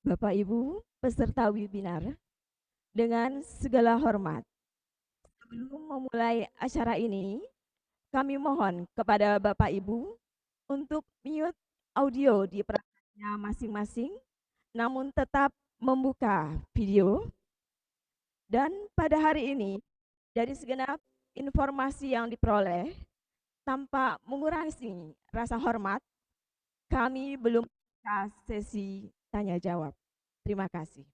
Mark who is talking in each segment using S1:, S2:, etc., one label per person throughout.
S1: Bapak Ibu peserta webinar, dengan segala hormat, sebelum memulai acara ini, kami mohon kepada Bapak Ibu untuk mute audio di perangkatnya masing-masing, namun tetap membuka video. Dan pada hari ini, dari segenap informasi yang diperoleh, tanpa mengurangi rasa hormat, kami belum buka sesi tanya jawab. Terima kasih.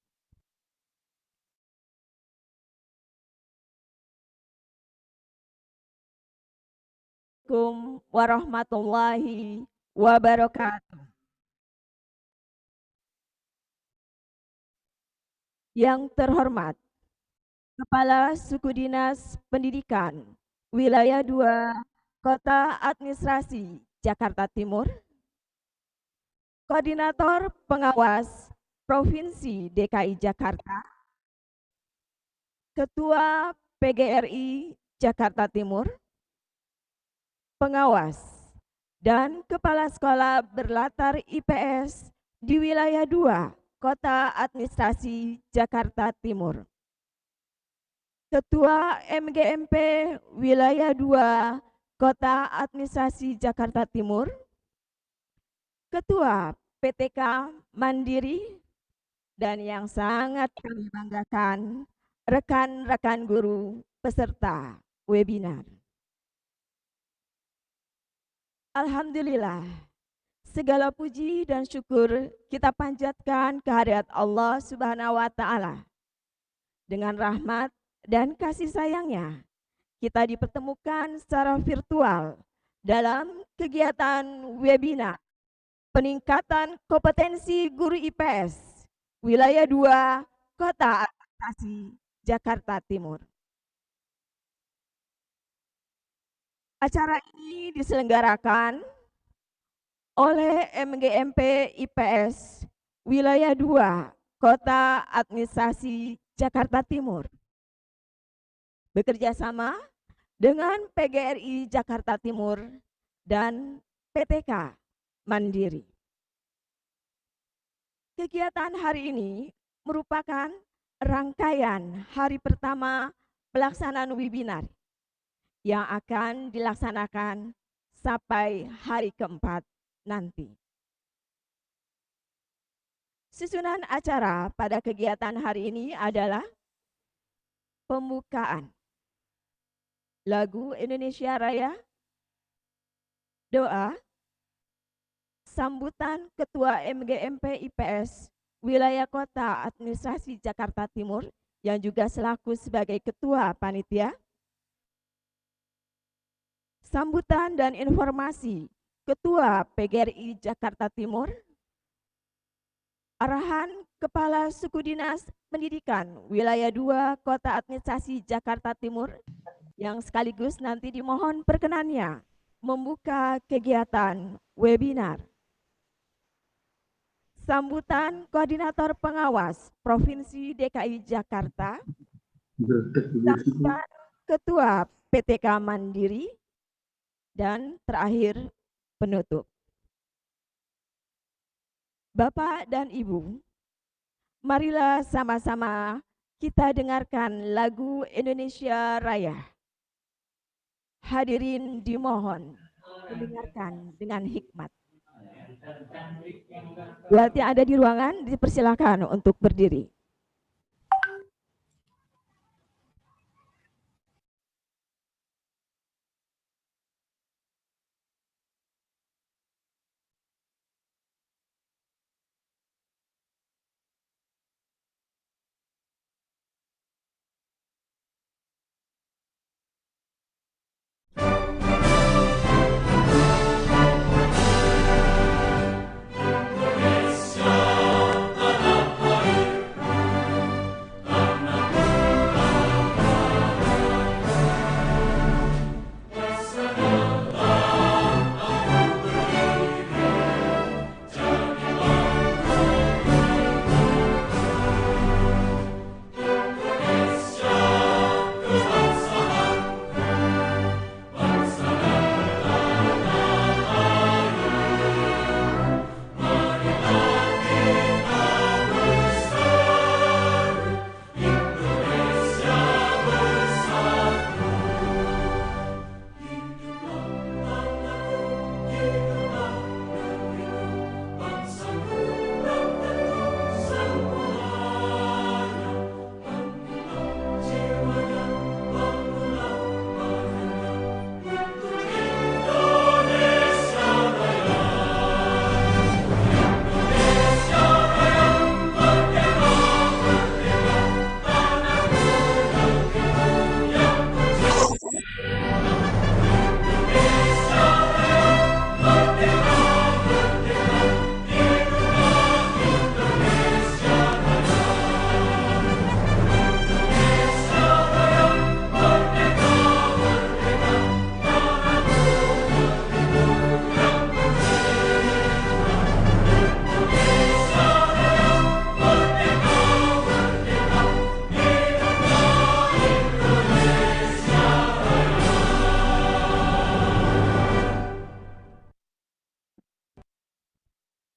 S1: Assalamualaikum warahmatullahi wabarakatuh. Yang terhormat, Kepala Suku Dinas Pendidikan Wilayah 2 Kota Administrasi Jakarta Timur, Koordinator Pengawas Provinsi DKI Jakarta, Ketua PGRI Jakarta Timur, pengawas, dan kepala sekolah berlatar IPS di wilayah 2 Kota Administrasi Jakarta Timur, Ketua MGMP wilayah 2 Kota Administrasi Jakarta Timur, Ketua PTK Mandiri, dan yang sangat kami banggakan, rekan-rekan guru peserta webinar. Alhamdulillah, segala puji dan syukur kita panjatkan kehadirat Allah Subhanahu wa Ta'ala. Dengan rahmat dan kasih sayangnya, kita dipertemukan secara virtual dalam kegiatan webinar peningkatan kompetensi guru IPS wilayah 2 Kota Administrasi Jakarta Timur. Acara ini diselenggarakan oleh MGMP IPS wilayah 2 Kota Administrasi Jakarta Timur bekerja sama dengan PGRI Jakarta Timur dan PTK Mandiri. Kegiatan hari ini merupakan rangkaian hari pertama pelaksanaan webinar yang akan dilaksanakan sampai hari keempat nanti. Susunan acara pada kegiatan hari ini adalah pembukaan lagu Indonesia Raya, doa, sambutan Ketua MGMP IPS Wilayah Kota Administrasi Jakarta Timur yang juga selaku sebagai Ketua Panitia, sambutan dan informasi Ketua PGRI Jakarta Timur, arahan Kepala Suku Dinas Pendidikan Wilayah 2 Kota Administrasi Jakarta Timur yang sekaligus nanti dimohon perkenannya membuka kegiatan webinar. Sambutan Koordinator Pengawas Provinsi DKI Jakarta, sambutan Ketua PTK Mandiri, dan terakhir penutup. Bapak dan Ibu, marilah sama-sama kita dengarkan lagu Indonesia Raya. Hadirin dimohon mendengarkan dengan hikmat. Buat yang ada di ruangan dipersilakan untuk berdiri.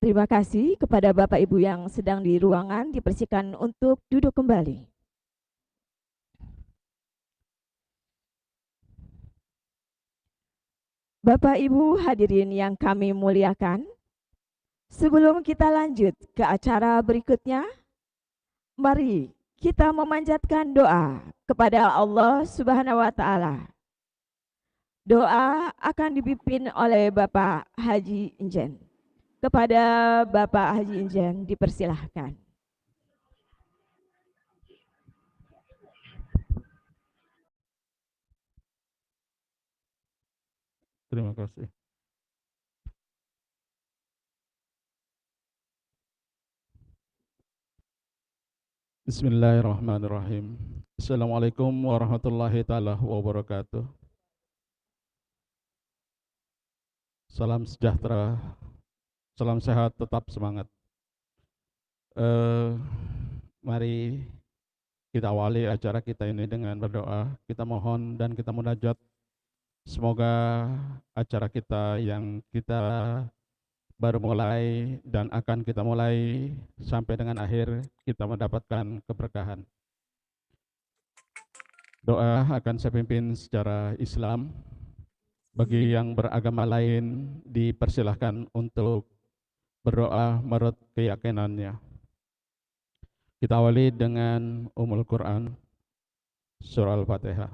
S1: Terima kasih kepada Bapak Ibu yang sedang di ruangan, dipersilakan untuk duduk kembali. Bapak Ibu hadirin yang kami muliakan, sebelum kita lanjut ke acara berikutnya, mari kita memanjatkan doa kepada Allah Subhanahu wa taala. Doa akan dipimpin oleh Bapak Haji Injen. Kepada Bapak Haji Injen dipersilahkan.
S2: Terima kasih. Bismillahirrahmanirrahim. Assalamualaikum warahmatullahi taala wabarakatuh. Salam sejahtera, salam sehat, tetap semangat. Mari kita awali acara kita ini dengan berdoa. Kita mohon dan kita munajat, semoga acara kita yang kita baru mulai dan akan kita mulai sampai dengan akhir, kita mendapatkan keberkahan. Doa akan saya pimpin secara Islam. Bagi yang beragama lain dipersilahkan untuk berdoa menurut keyakinannya. Kita awali dengan Ummul Quran, surah Al-Fatihah.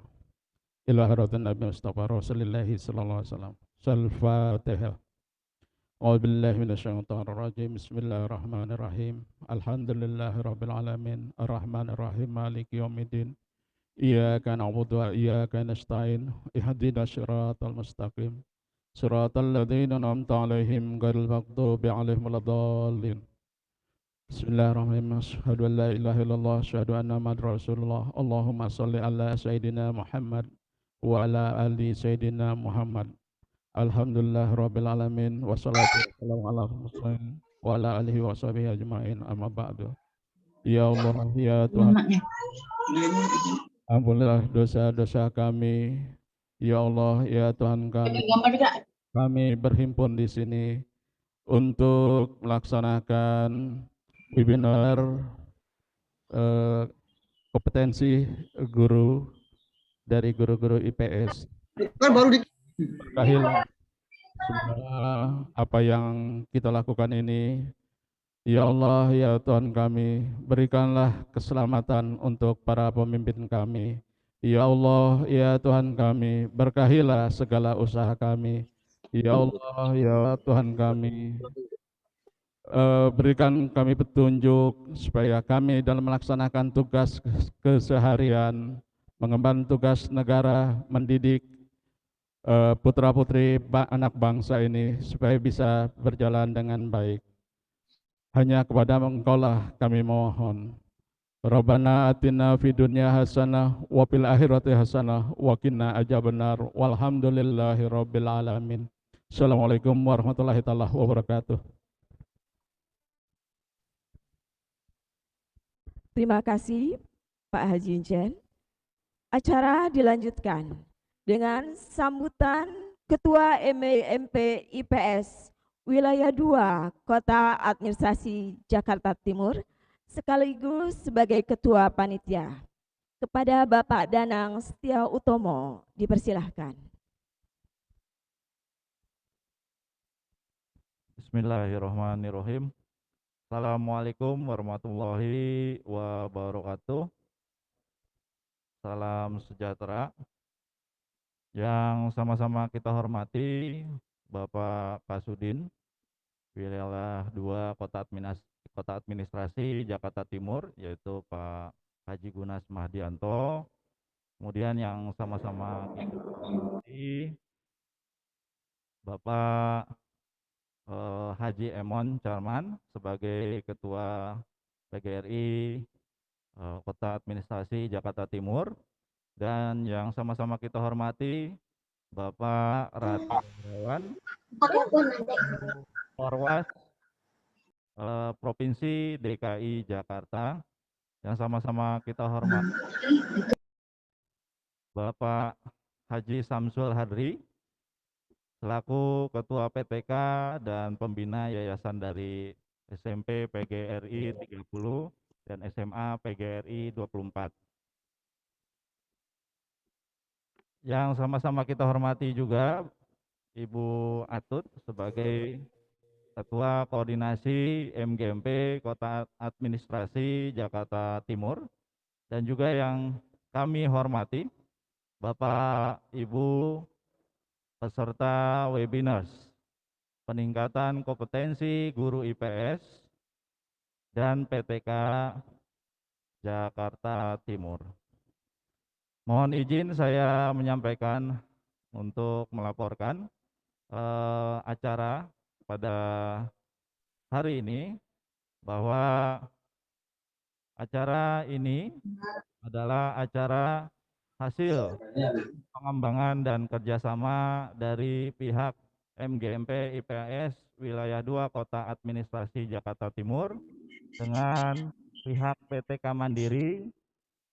S2: Ila hadratin Nabi Mustafa Rasulillahi sallallahu alaihi wasallam. Al-Fatihah. A'udzu billahi minasyaitonir rajim. Bismillahirrahmanirrahim. Alhamdulillahi rabbil alamin. Arrahmanir rahim. Maliki yaumiddin. Iyyaka na'budu wa iyyaka nasta'in. Ihdinas siratal mustaqim. Siratal ladzina an'amta 'alaihim ghairil maghdubi 'alaihim waladdallin. Bismillahirrahmanirrahim. Asyhadu an la ilaha illallah, asyhadu anna Muhammadar Rasulullah. Allahumma shalli ala sayyidina Muhammad wa ala ali sayyidina Muhammad. Alhamdulillah rabbil alamin, wassalatu wassalamu ala Rasulillah wa ala alihi wa sahbihi ajma'in, amma ba'du. Ya Allah, ya Tuhan, ampunilah dosa-dosa kami. Ya Allah, ya Tuhan kami berhimpun di sini untuk melaksanakan webinar kompetensi guru dari guru-guru IPS. Berkahilah semua apa yang kita lakukan ini. Ya Allah, ya Tuhan kami, berikanlah keselamatan untuk para pemimpin kami. Ya Allah, ya Tuhan kami, berkahilah segala usaha kami. Ya Allah, ya Tuhan kami, berikan kami petunjuk supaya kami dalam melaksanakan tugas keseharian, mengemban tugas negara, mendidik putra-putri anak bangsa ini supaya bisa berjalan dengan baik. Hanya kepada Engkau lah kami mohon. Rabbana atina fid dunya hasanah wa fil akhirati hasanah wa qina adzabannar. Walhamdulillahi rabbil alamin. Assalamualaikum warahmatullahi wabarakatuh.
S1: Terima kasih Pak Haji Injen. Acara dilanjutkan dengan sambutan Ketua MEMP IPS Wilayah 2 Kota Administrasi Jakarta Timur sekaligus sebagai Ketua Panitia. Kepada Bapak Danang Setia Utomo dipersilahkan.
S3: Bismillahirrahmanirrahim. Assalamualaikum warahmatullahi wabarakatuh. Salam sejahtera. Yang sama-sama kita hormati Bapak Kasudin, Wilayah 2 Kota Administrasi Jakarta Timur, yaitu Pak Haji Gunas Mahdianto. Kemudian yang sama-sama kita hormati Bapak Haji Emon Charman sebagai Ketua PGRI Kota Administrasi Jakarta Timur, dan yang sama-sama kita hormati Bapak Rati Irawan, Orwas Provinsi DKI Jakarta, yang sama-sama kita hormati Bapak Haji Samsul Hadri selaku Ketua PTK dan Pembina Yayasan dari SMP PGRI 30 dan SMA PGRI 24. Yang sama-sama kita hormati juga Ibu Atut sebagai Ketua Koordinasi MGMP Kota Administrasi Jakarta Timur, dan juga yang kami hormati Bapak Ibu peserta webinars peningkatan kompetensi guru IPS dan PTK Jakarta Timur. Mohon izin saya menyampaikan untuk melaporkan acara pada hari ini, bahwa acara ini adalah acara hasil pengembangan dan kerjasama dari pihak MGMP IPS Wilayah 2 Kota Administrasi Jakarta Timur dengan pihak PTK Mandiri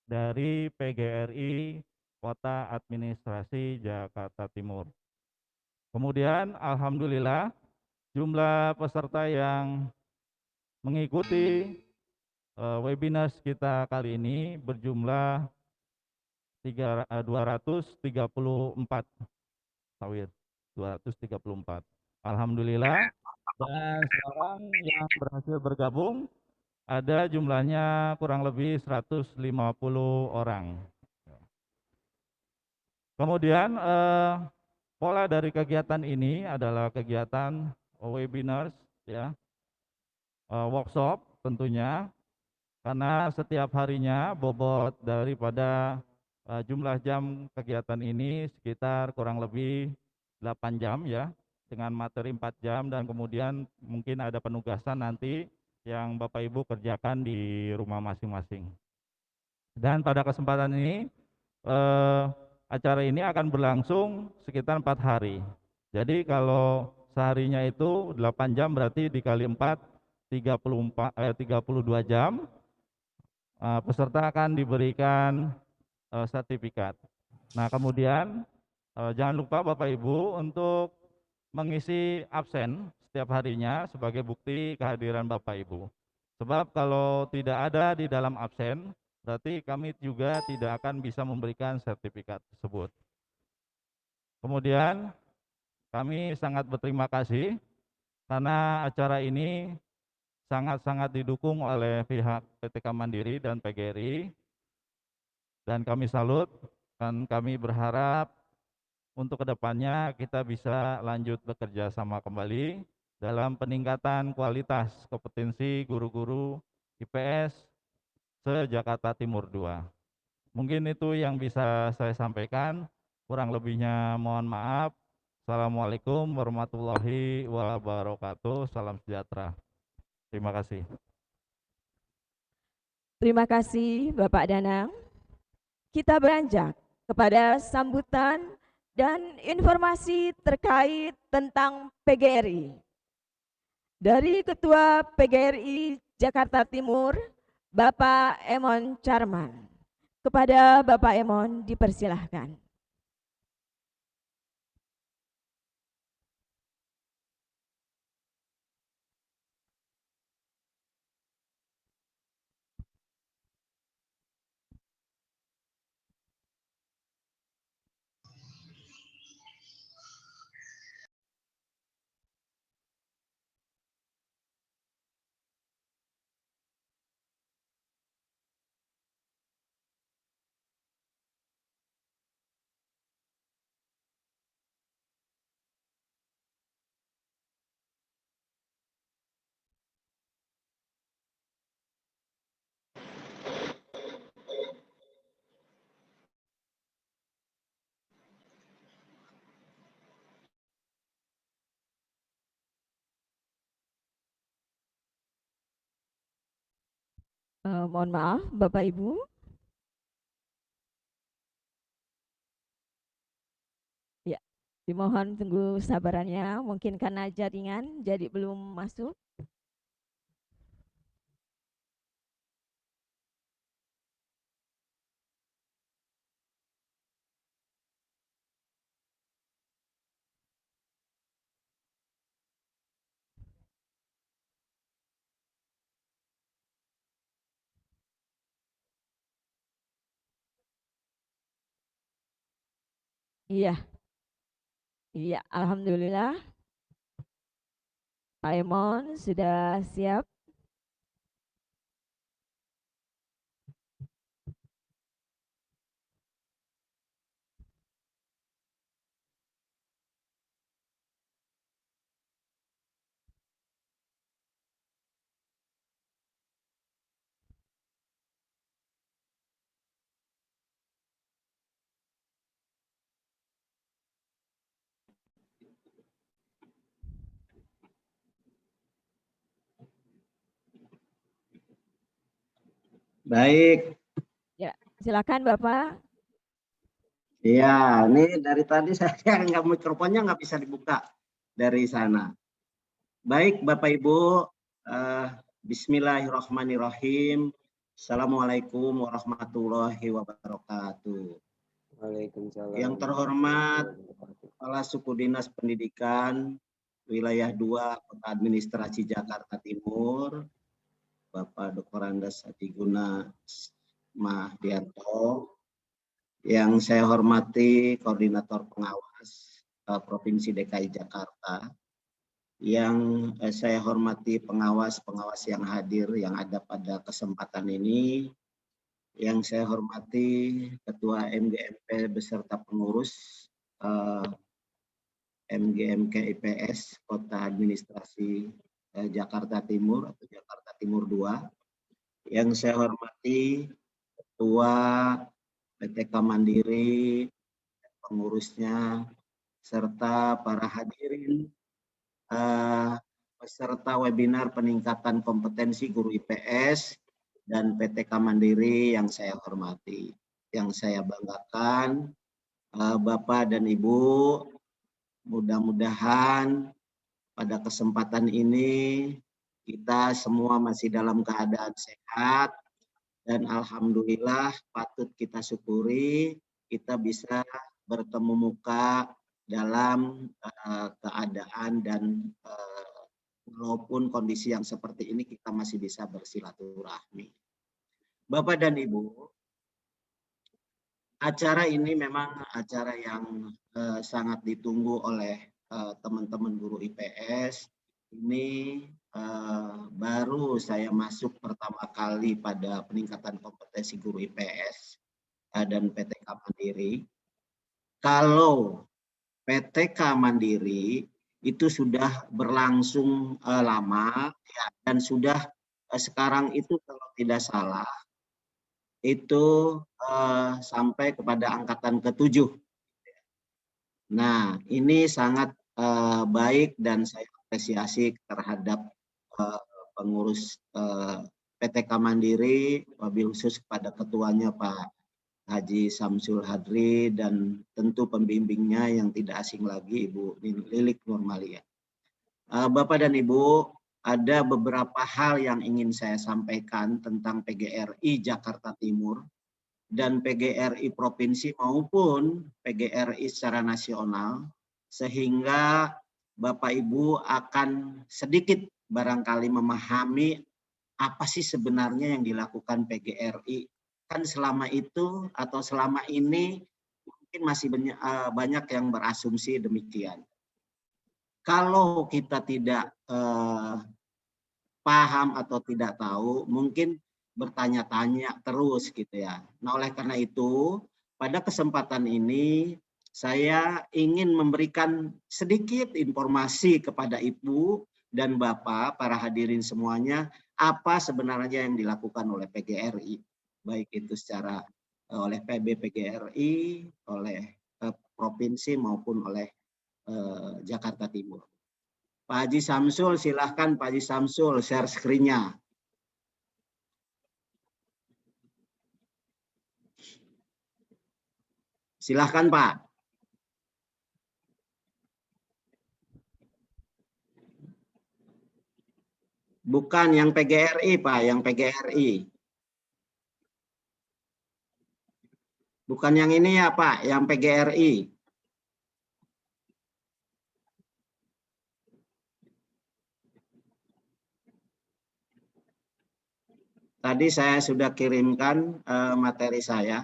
S3: dari PGRI Kota Administrasi Jakarta Timur. Kemudian alhamdulillah jumlah peserta yang mengikuti webinar kita kali ini berjumlah 234 sawir 234. Alhamdulillah. Dan sekarang yang berhasil bergabung ada jumlahnya kurang lebih 150 orang. Kemudian pola dari kegiatan ini adalah kegiatan webinars, ya, workshop tentunya, karena setiap harinya bobot daripada jumlah jam kegiatan ini sekitar kurang lebih 8 jam, ya, dengan materi 4 jam, dan kemudian mungkin ada penugasan nanti yang Bapak Ibu kerjakan di rumah masing-masing. Dan pada kesempatan ini acara ini akan berlangsung sekitar 4 hari. Jadi kalau seharinya itu 8 jam berarti dikali 4 32 jam. Peserta akan diberikan sertifikat. Nah, kemudian jangan lupa Bapak Ibu untuk mengisi absen setiap harinya sebagai bukti kehadiran Bapak Ibu. Sebab kalau tidak ada di dalam absen, berarti kami juga tidak akan bisa memberikan sertifikat tersebut. Kemudian kami sangat berterima kasih karena acara ini sangat-sangat didukung oleh pihak PTK Mandiri dan PGRI, dan kami salut, dan kami berharap untuk kedepannya kita bisa lanjut bekerja sama kembali dalam peningkatan kualitas kompetensi guru-guru IPS se-Jakarta Timur 2. Mungkin itu yang bisa saya sampaikan, kurang lebihnya mohon maaf. Assalamualaikum warahmatullahi wabarakatuh, salam sejahtera. Terima kasih.
S1: Terima kasih Bapak Danang. Kita beranjak kepada sambutan dan informasi terkait tentang PGRI. Dari Ketua PGRI Jakarta Timur, Bapak Emon Charman. Kepada Bapak Emon dipersilahkan. Mohon maaf Bapak Ibu. Ya, dimohon tunggu sabarannya, mungkin karena jaringan jadi belum masuk. Iya, iya, alhamdulillah Pak Emon sudah siap.
S4: Baik,
S1: Ya, silakan Bapak.
S4: iya, ini dari tadi saya nggak mikrofonnya nggak bisa dibuka dari sana. Baik, Bapak Ibu, Bismillahirrahmanirrahim. Assalamualaikum warahmatullahi wabarakatuh.
S5: Waalaikumsalam.
S4: Yang terhormat Kepala Suku Dinas Pendidikan Wilayah 2 Kota Administrasi Jakarta Timur, Bapak Dr. Andes Adiguna Mahdianto. Yang saya hormati Koordinator Pengawas Provinsi DKI Jakarta, yang saya hormati pengawas-pengawas yang hadir yang ada pada kesempatan ini, yang saya hormati Ketua MGMP beserta pengurus MGMK IPS Kota Administrasi Jakarta Timur atau Jakarta Timur 2, yang saya hormati Ketua PTK Mandiri, pengurusnya, serta para hadirin peserta webinar peningkatan kompetensi guru IPS dan PTK Mandiri yang saya hormati. Yang saya banggakan, Bapak dan Ibu, mudah-mudahan pada kesempatan ini kita semua masih dalam keadaan sehat, dan alhamdulillah patut kita syukuri kita bisa bertemu muka dalam keadaan dan walaupun kondisi yang seperti ini kita masih bisa bersilaturahmi. Bapak dan Ibu, acara ini memang acara yang sangat ditunggu oleh teman-teman guru IPS. Ini baru saya masuk pertama kali pada peningkatan kompetensi guru IPS dan PTK Mandiri. Kalau PTK Mandiri itu sudah berlangsung lama ya, dan sudah sekarang itu kalau tidak salah itu sampai kepada angkatan ke-7. Nah, ini sangat baik dan saya apresiasi terhadap pengurus PTK Mandiri, wabil khusus kepada ketuanya Pak Haji Samsul Hadri dan tentu pembimbingnya yang tidak asing lagi Ibu Lilik Nurmalia. Bapak dan Ibu, ada beberapa hal yang ingin saya sampaikan tentang PGRI Jakarta Timur dan PGRI Provinsi maupun PGRI secara nasional, sehingga Bapak Ibu akan sedikit barangkali memahami apa sih sebenarnya yang dilakukan PGRI. Kan selama itu atau selama ini mungkin masih banyak yang berasumsi demikian. Kalau kita tidak paham atau tidak tahu, mungkin bertanya-tanya terus gitu ya. Nah, oleh karena itu, pada kesempatan ini saya ingin memberikan sedikit informasi kepada Ibu dan Bapak, para hadirin semuanya, apa sebenarnya yang dilakukan oleh PGRI. Baik itu secara oleh PB PGRI, oleh provinsi maupun oleh Jakarta Timur. Pak Haji Samsul, silahkan Pak Haji Samsul share screen-nya. Silahkan Pak. Bukan yang PGRI Pak, yang PGRI. Bukan yang ini ya Pak, yang PGRI. Tadi saya sudah kirimkan materi saya.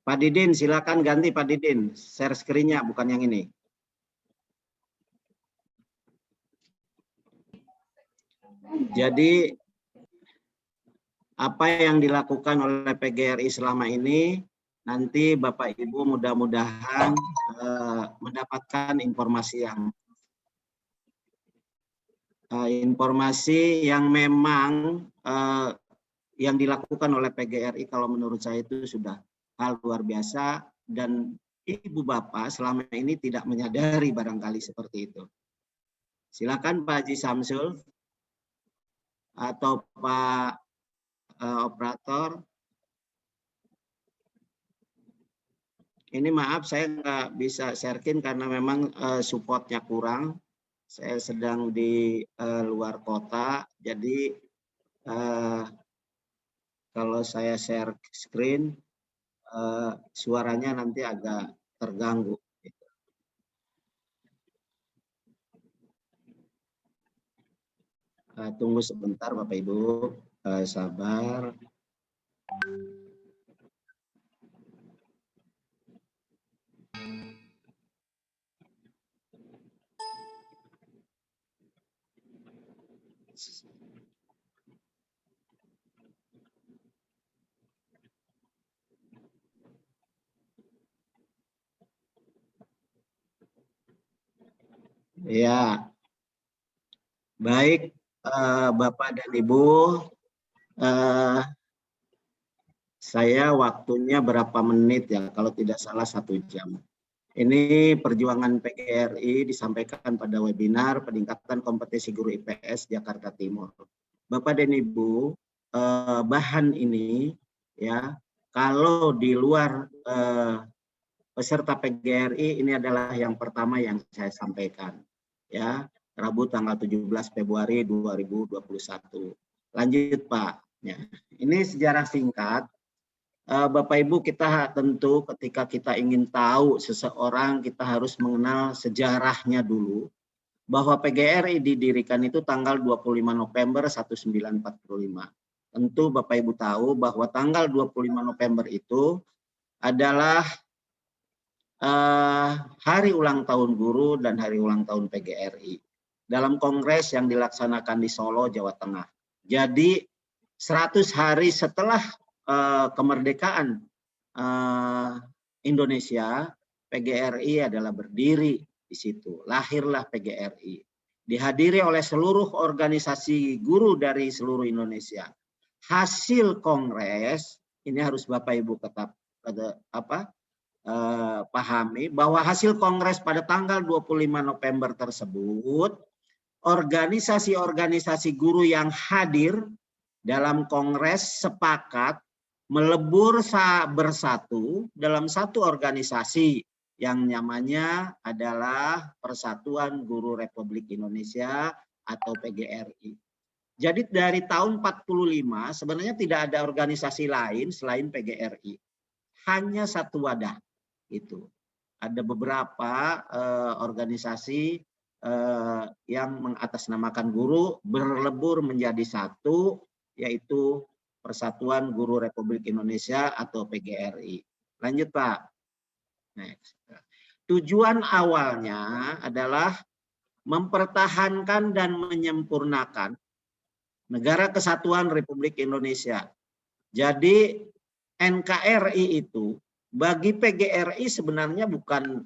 S4: Pak Didin, silakan ganti Pak Didin, share screen-nya bukan yang ini. Jadi apa yang dilakukan oleh PGRI selama ini, nanti Bapak Ibu mudah-mudahan mendapatkan informasi yang memang yang dilakukan oleh PGRI kalau menurut saya itu sudah hal luar biasa, dan Ibu Bapak selama ini tidak menyadari barangkali seperti itu. Silakan Pak Haji Samsul atau Pak operator. Ini maaf saya nggak bisa sharekin karena memang supportnya kurang. Saya sedang di luar kota, jadi kalau saya share screen suaranya nanti agak terganggu. Tunggu sebentar Bapak Ibu, sabar. Ya, baik Bapak dan Ibu, saya waktunya berapa menit ya, kalau tidak salah 1 jam. Ini perjuangan PGRI disampaikan pada webinar peningkatan kompetisi guru IPS Jakarta Timur. Bapak dan Ibu, bahan ini ya, kalau di luar peserta PGRI ini adalah yang pertama yang saya sampaikan ya, Rabu tanggal 17 Februari 2021. Lanjut Pak. Ya. Ini sejarah singkat. Bapak Ibu, kita tentu ketika kita ingin tahu seseorang, kita harus mengenal sejarahnya dulu. Bahwa PGRI didirikan itu tanggal 25 November 1945. Tentu Bapak Ibu tahu bahwa tanggal 25 November itu adalah hari ulang tahun guru dan hari ulang tahun PGRI. Dalam kongres yang dilaksanakan di Solo, Jawa Tengah. Jadi 100 hari setelah kemerdekaan Indonesia, PGRI adalah berdiri di situ. Lahirlah PGRI. Dihadiri oleh seluruh organisasi guru dari seluruh Indonesia. Hasil kongres, ini harus Bapak Ibu tetap pahami bahwa hasil kongres pada tanggal 25 November tersebut, organisasi-organisasi guru yang hadir dalam kongres sepakat melebur bersatu dalam satu organisasi yang namanya adalah Persatuan Guru Republik Indonesia atau PGRI. Jadi dari tahun 45 sebenarnya tidak ada organisasi lain selain PGRI. Hanya satu wadah itu. Ada beberapa organisasi yang mengatasnamakan guru berlebur menjadi satu, yaitu Persatuan Guru Republik Indonesia atau PGRI. Lanjut Pak. Next. Tujuan awalnya adalah mempertahankan dan menyempurnakan Negara Kesatuan Republik Indonesia. Jadi NKRI itu bagi PGRI sebenarnya bukan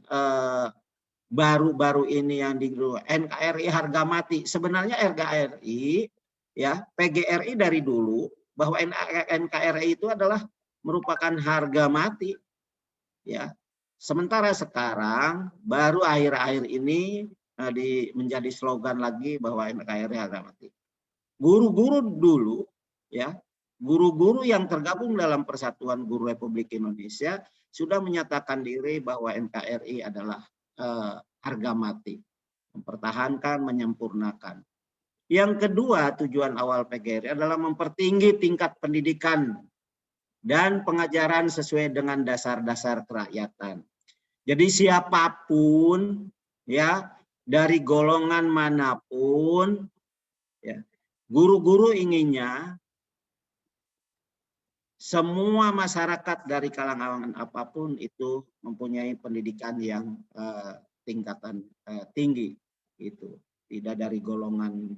S4: baru-baru ini yang di NKRI harga mati. Sebenarnya NKRI ya, PGRI dari dulu bahwa NKRI itu adalah merupakan harga mati ya. Sementara sekarang baru akhir-akhir ini menjadi slogan lagi bahwa NKRI harga mati. Guru-guru dulu ya, guru-guru yang tergabung dalam Persatuan Guru Republik Indonesia sudah menyatakan diri bahwa NKRI adalah harga mati, mempertahankan, menyempurnakan. Yang kedua, tujuan awal PGRI adalah mempertinggi tingkat pendidikan dan pengajaran sesuai dengan dasar-dasar kerakyatan. Jadi siapapun ya, dari golongan manapun ya, guru-guru inginnya semua masyarakat dari kalangan apapun itu mempunyai pendidikan yang tingkatan tinggi, itu tidak dari golongan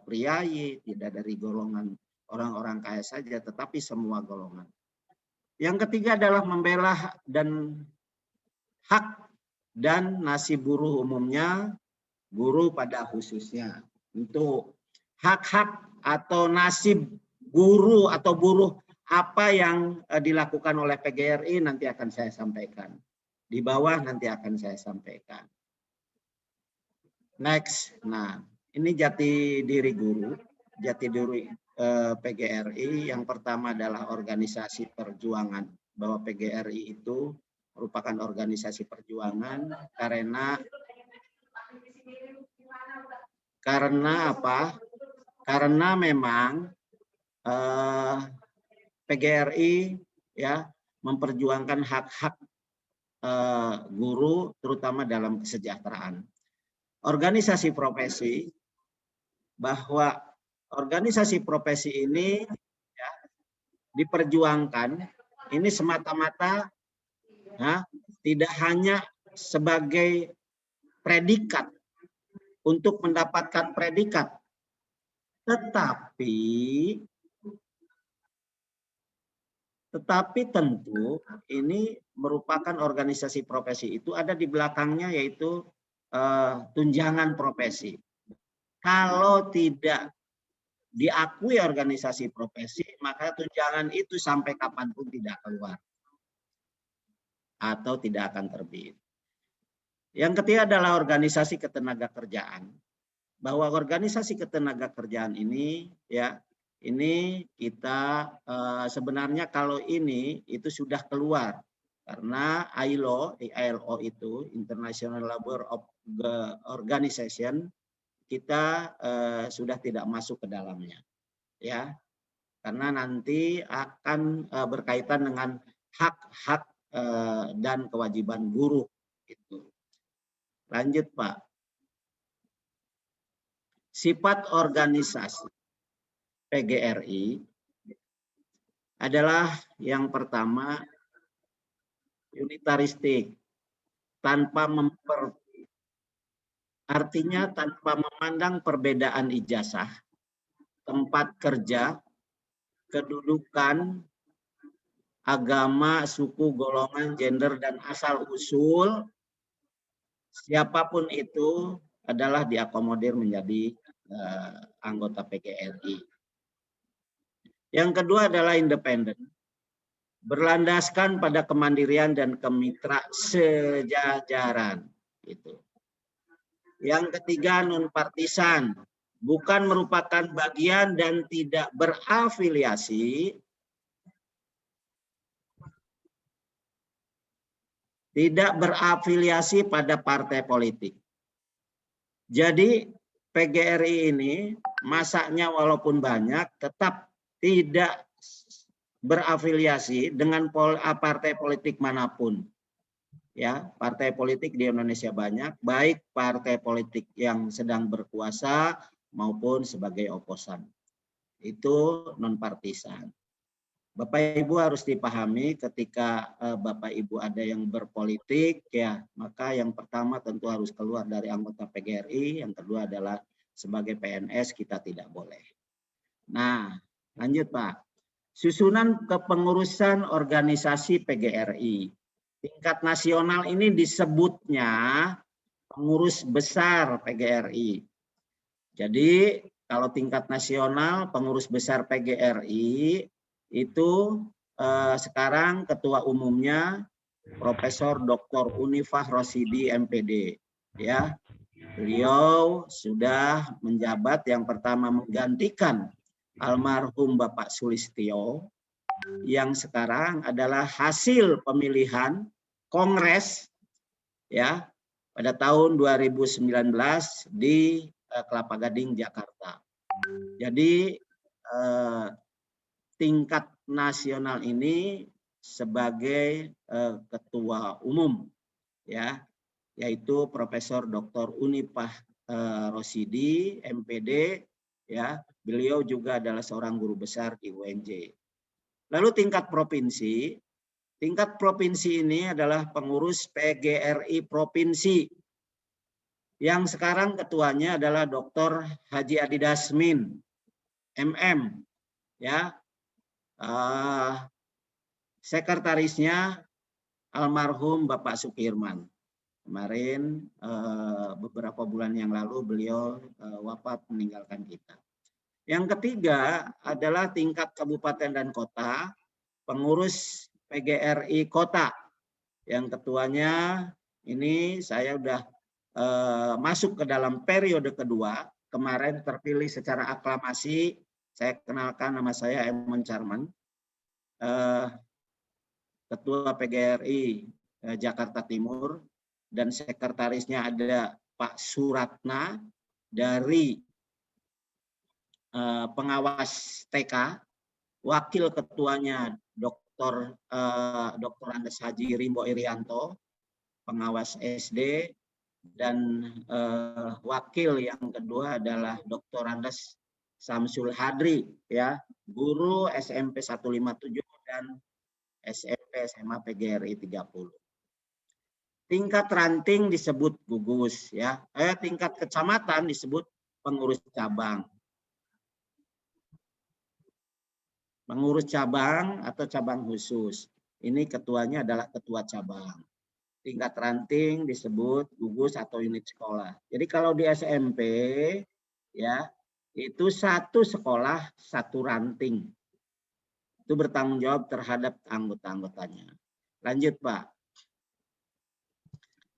S4: priayi, tidak dari golongan orang-orang kaya saja, tetapi semua golongan. Yang ketiga adalah membela dan hak dan nasib buruh umumnya, guru pada khususnya. Untuk hak-hak atau nasib guru atau buruh apa yang dilakukan oleh PGRI nanti akan saya sampaikan. Di bawah nanti akan saya sampaikan. Next. Nah, ini jati diri guru, jati diri PGRI. Yang pertama adalah organisasi perjuangan, bahwa PGRI itu merupakan organisasi perjuangan karena apa? Karena memang PGRI ya memperjuangkan hak-hak guru terutama dalam kesejahteraan. Organisasi profesi, bahwa organisasi profesi ini ya, diperjuangkan ini semata-mata ya, tidak hanya sebagai predikat untuk mendapatkan predikat, tetapi tentu ini merupakan organisasi profesi itu ada di belakangnya, yaitu tunjangan profesi. Kalau tidak diakui organisasi profesi, maka tunjangan itu sampai kapanpun tidak keluar atau tidak akan terbit. Yang ketiga adalah organisasi ketenagakerjaan. Bahwa organisasi ketenagakerjaan ini ya, ini kita sebenarnya kalau ini itu sudah keluar karena ILO itu International Labour Organization, kita sudah tidak masuk ke dalamnya ya, karena nanti akan berkaitan dengan hak-hak dan kewajiban guru itu. Lanjut Pak. Sifat organisasi PGRI adalah yang pertama unitaristik, artinya tanpa memandang perbedaan ijazah, tempat kerja, kedudukan, agama, suku, golongan, gender, dan asal-usul, siapapun itu adalah diakomodir menjadi anggota PGRI. Yang kedua adalah independen, berlandaskan pada kemandirian dan kemitra sejajaran. Gitu. Yang ketiga non-partisan, bukan merupakan bagian dan tidak berafiliasi. Tidak berafiliasi pada partai politik. Jadi PGRI ini masanya walaupun banyak tetap tidak berafiliasi dengan partai politik manapun. Ya, partai politik di Indonesia banyak, baik partai politik yang sedang berkuasa maupun sebagai oposan. Itu non-partisan. Bapak Ibu harus dipahami ketika Bapak Ibu ada yang berpolitik ya, maka yang pertama tentu harus keluar dari anggota PGRI, yang kedua adalah sebagai PNS kita tidak boleh. Nah, lanjut Pak. Susunan kepengurusan organisasi PGRI. Tingkat nasional ini disebutnya pengurus besar PGRI. Jadi kalau tingkat nasional pengurus besar PGRI itu sekarang ketua umumnya Profesor Dr. Unifah Rosidi MPD ya. Beliau sudah menjabat, yang pertama menggantikan almarhum Bapak Sulistyo yang sekarang adalah hasil pemilihan Kongres ya pada tahun 2019 di Kelapa Gading Jakarta. Jadi tingkat nasional ini sebagai ketua umum ya, yaitu Profesor Dr. Unifah Rosidi MPD ya. Beliau juga adalah seorang guru besar di UNJ. Lalu tingkat provinsi. Tingkat provinsi ini adalah pengurus PGRI provinsi. Yang sekarang ketuanya adalah Dr. Haji Adi Dasmin, MM. Ya, sekretarisnya almarhum Bapak Sukirman. Kemarin beberapa bulan yang lalu beliau wafat meninggalkan kita. Yang ketiga adalah tingkat kabupaten dan kota, pengurus PGRI kota. Yang ketuanya ini saya sudah masuk ke dalam periode kedua. Kemarin terpilih secara aklamasi. Saya kenalkan, nama saya Emon Charman, Ketua PGRI Jakarta Timur, dan sekretarisnya ada Pak Suratna dari pengawas TK, wakil ketuanya Dr. Andes Haji Rimbo Irianto, pengawas SD, dan wakil yang kedua adalah Dr. Andes Samsul Hadri, ya, guru SMP 157 dan SMP SMA PGRI 30. Tingkat ranting disebut gugus, ya. Tingkat kecamatan disebut pengurus cabang. Pengurus cabang atau cabang khusus. Ini ketuanya adalah ketua cabang. Tingkat ranting disebut gugus atau unit sekolah. Jadi kalau di SMP, ya, itu satu sekolah satu ranting. Itu bertanggung jawab terhadap anggota-anggotanya. Lanjut, Pak.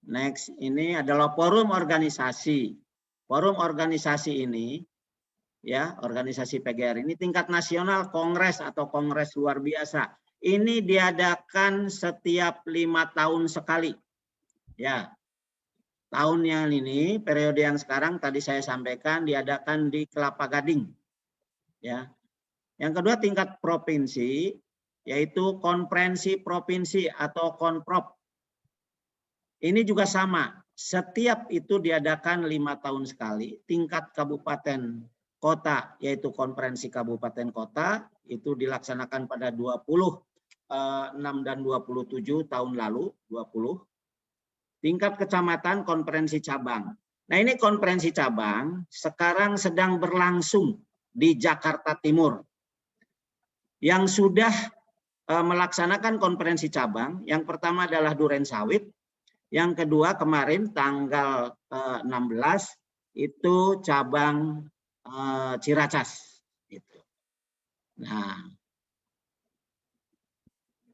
S4: Next, ini adalah forum organisasi. Forum organisasi ini, ya, organisasi PGR ini tingkat nasional kongres atau kongres luar biasa. Ini diadakan setiap 5 tahun sekali. Ya, tahun yang ini, periode yang sekarang tadi saya sampaikan diadakan di Kelapa Gading. Ya. Yang kedua tingkat provinsi, yaitu konferensi provinsi atau konprov. Ini juga sama, setiap itu diadakan 5 tahun sekali. Tingkat kabupaten kota, yaitu konferensi kabupaten kota, itu dilaksanakan pada 26 dan 27 tahun lalu, 20. Tingkat kecamatan konferensi cabang. Nah, ini konferensi cabang sekarang sedang berlangsung di Jakarta Timur. Yang sudah melaksanakan konferensi cabang, yang pertama adalah Duren Sawit, yang kedua kemarin tanggal 16 itu cabang Ciracas. Gitu. Nah,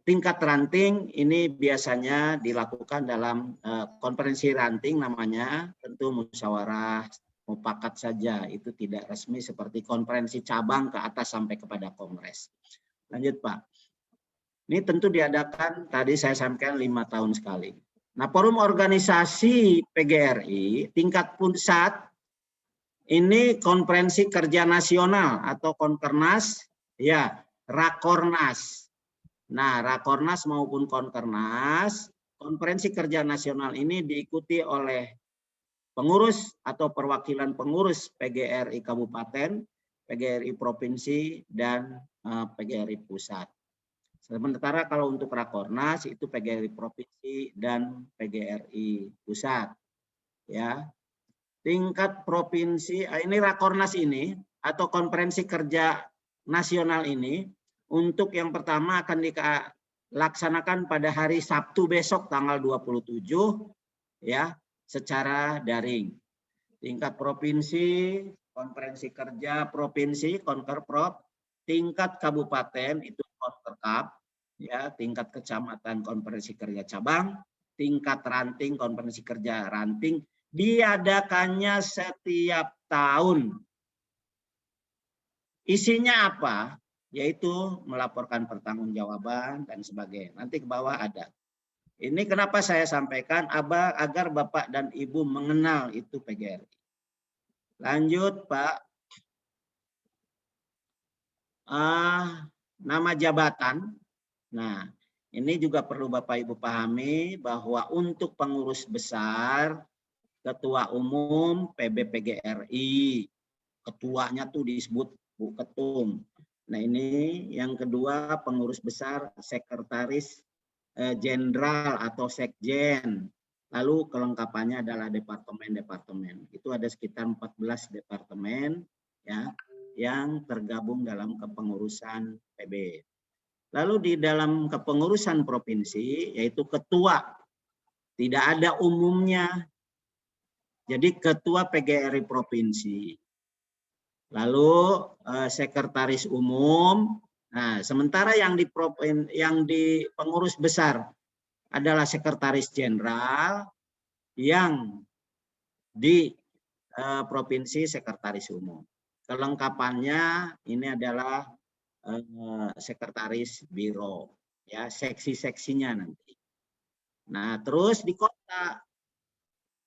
S4: tingkat ranting ini biasanya dilakukan dalam konferensi ranting, namanya tentu musyawarah mufakat saja, itu tidak resmi seperti konferensi cabang ke atas sampai kepada kongres. Lanjut, Pak. Ini tentu diadakan, tadi saya sampaikan 5 tahun sekali. Nah, forum organisasi PGRI tingkat pusat ini konferensi kerja nasional atau konkernas, ya, rakornas. Nah, rakornas maupun konkernas, konferensi kerja nasional ini diikuti oleh pengurus atau perwakilan pengurus PGRI kabupaten, PGRI provinsi, dan PGRI pusat. Sementara kalau untuk rakornas itu PGRI provinsi dan PGRI pusat. Ya. Tingkat provinsi, ini rakornas ini atau konferensi kerja nasional ini, untuk yang pertama akan dilaksanakan pada hari Sabtu besok tanggal 27, ya, secara daring. Tingkat provinsi, konferensi kerja provinsi, konkerprov, tingkat kabupaten itu konkerkap, ya, tingkat kecamatan konferensi kerja cabang, tingkat ranting konferensi kerja ranting, diadakannya setiap tahun. Isinya apa? Yaitu melaporkan pertanggungjawaban dan sebagainya. Nanti ke bawah ada. Ini kenapa saya sampaikan agar Bapak dan Ibu mengenal itu PGRI. Lanjut, Pak. Nama jabatan. Nah, ini juga perlu Bapak Ibu pahami bahwa untuk pengurus besar, Ketua Umum PB PGRI, ketuanya tuh disebut Bu Ketum. Nah ini yang kedua pengurus besar, sekretaris jenderal atau sekjen. Lalu kelengkapannya adalah departemen-departemen. Itu ada sekitar 14 departemen ya yang tergabung dalam kepengurusan PB. Lalu di dalam kepengurusan provinsi yaitu ketua, tidak ada umumnya. Jadi ketua PGRI provinsi. Lalu sekretaris umum. Nah, sementara yang di pengurus besar adalah sekretaris jenderal, yang di provinsi sekretaris umum. Kelengkapannya ini adalah sekretaris biro, ya seksi-seksinya nanti. Nah, terus di kota.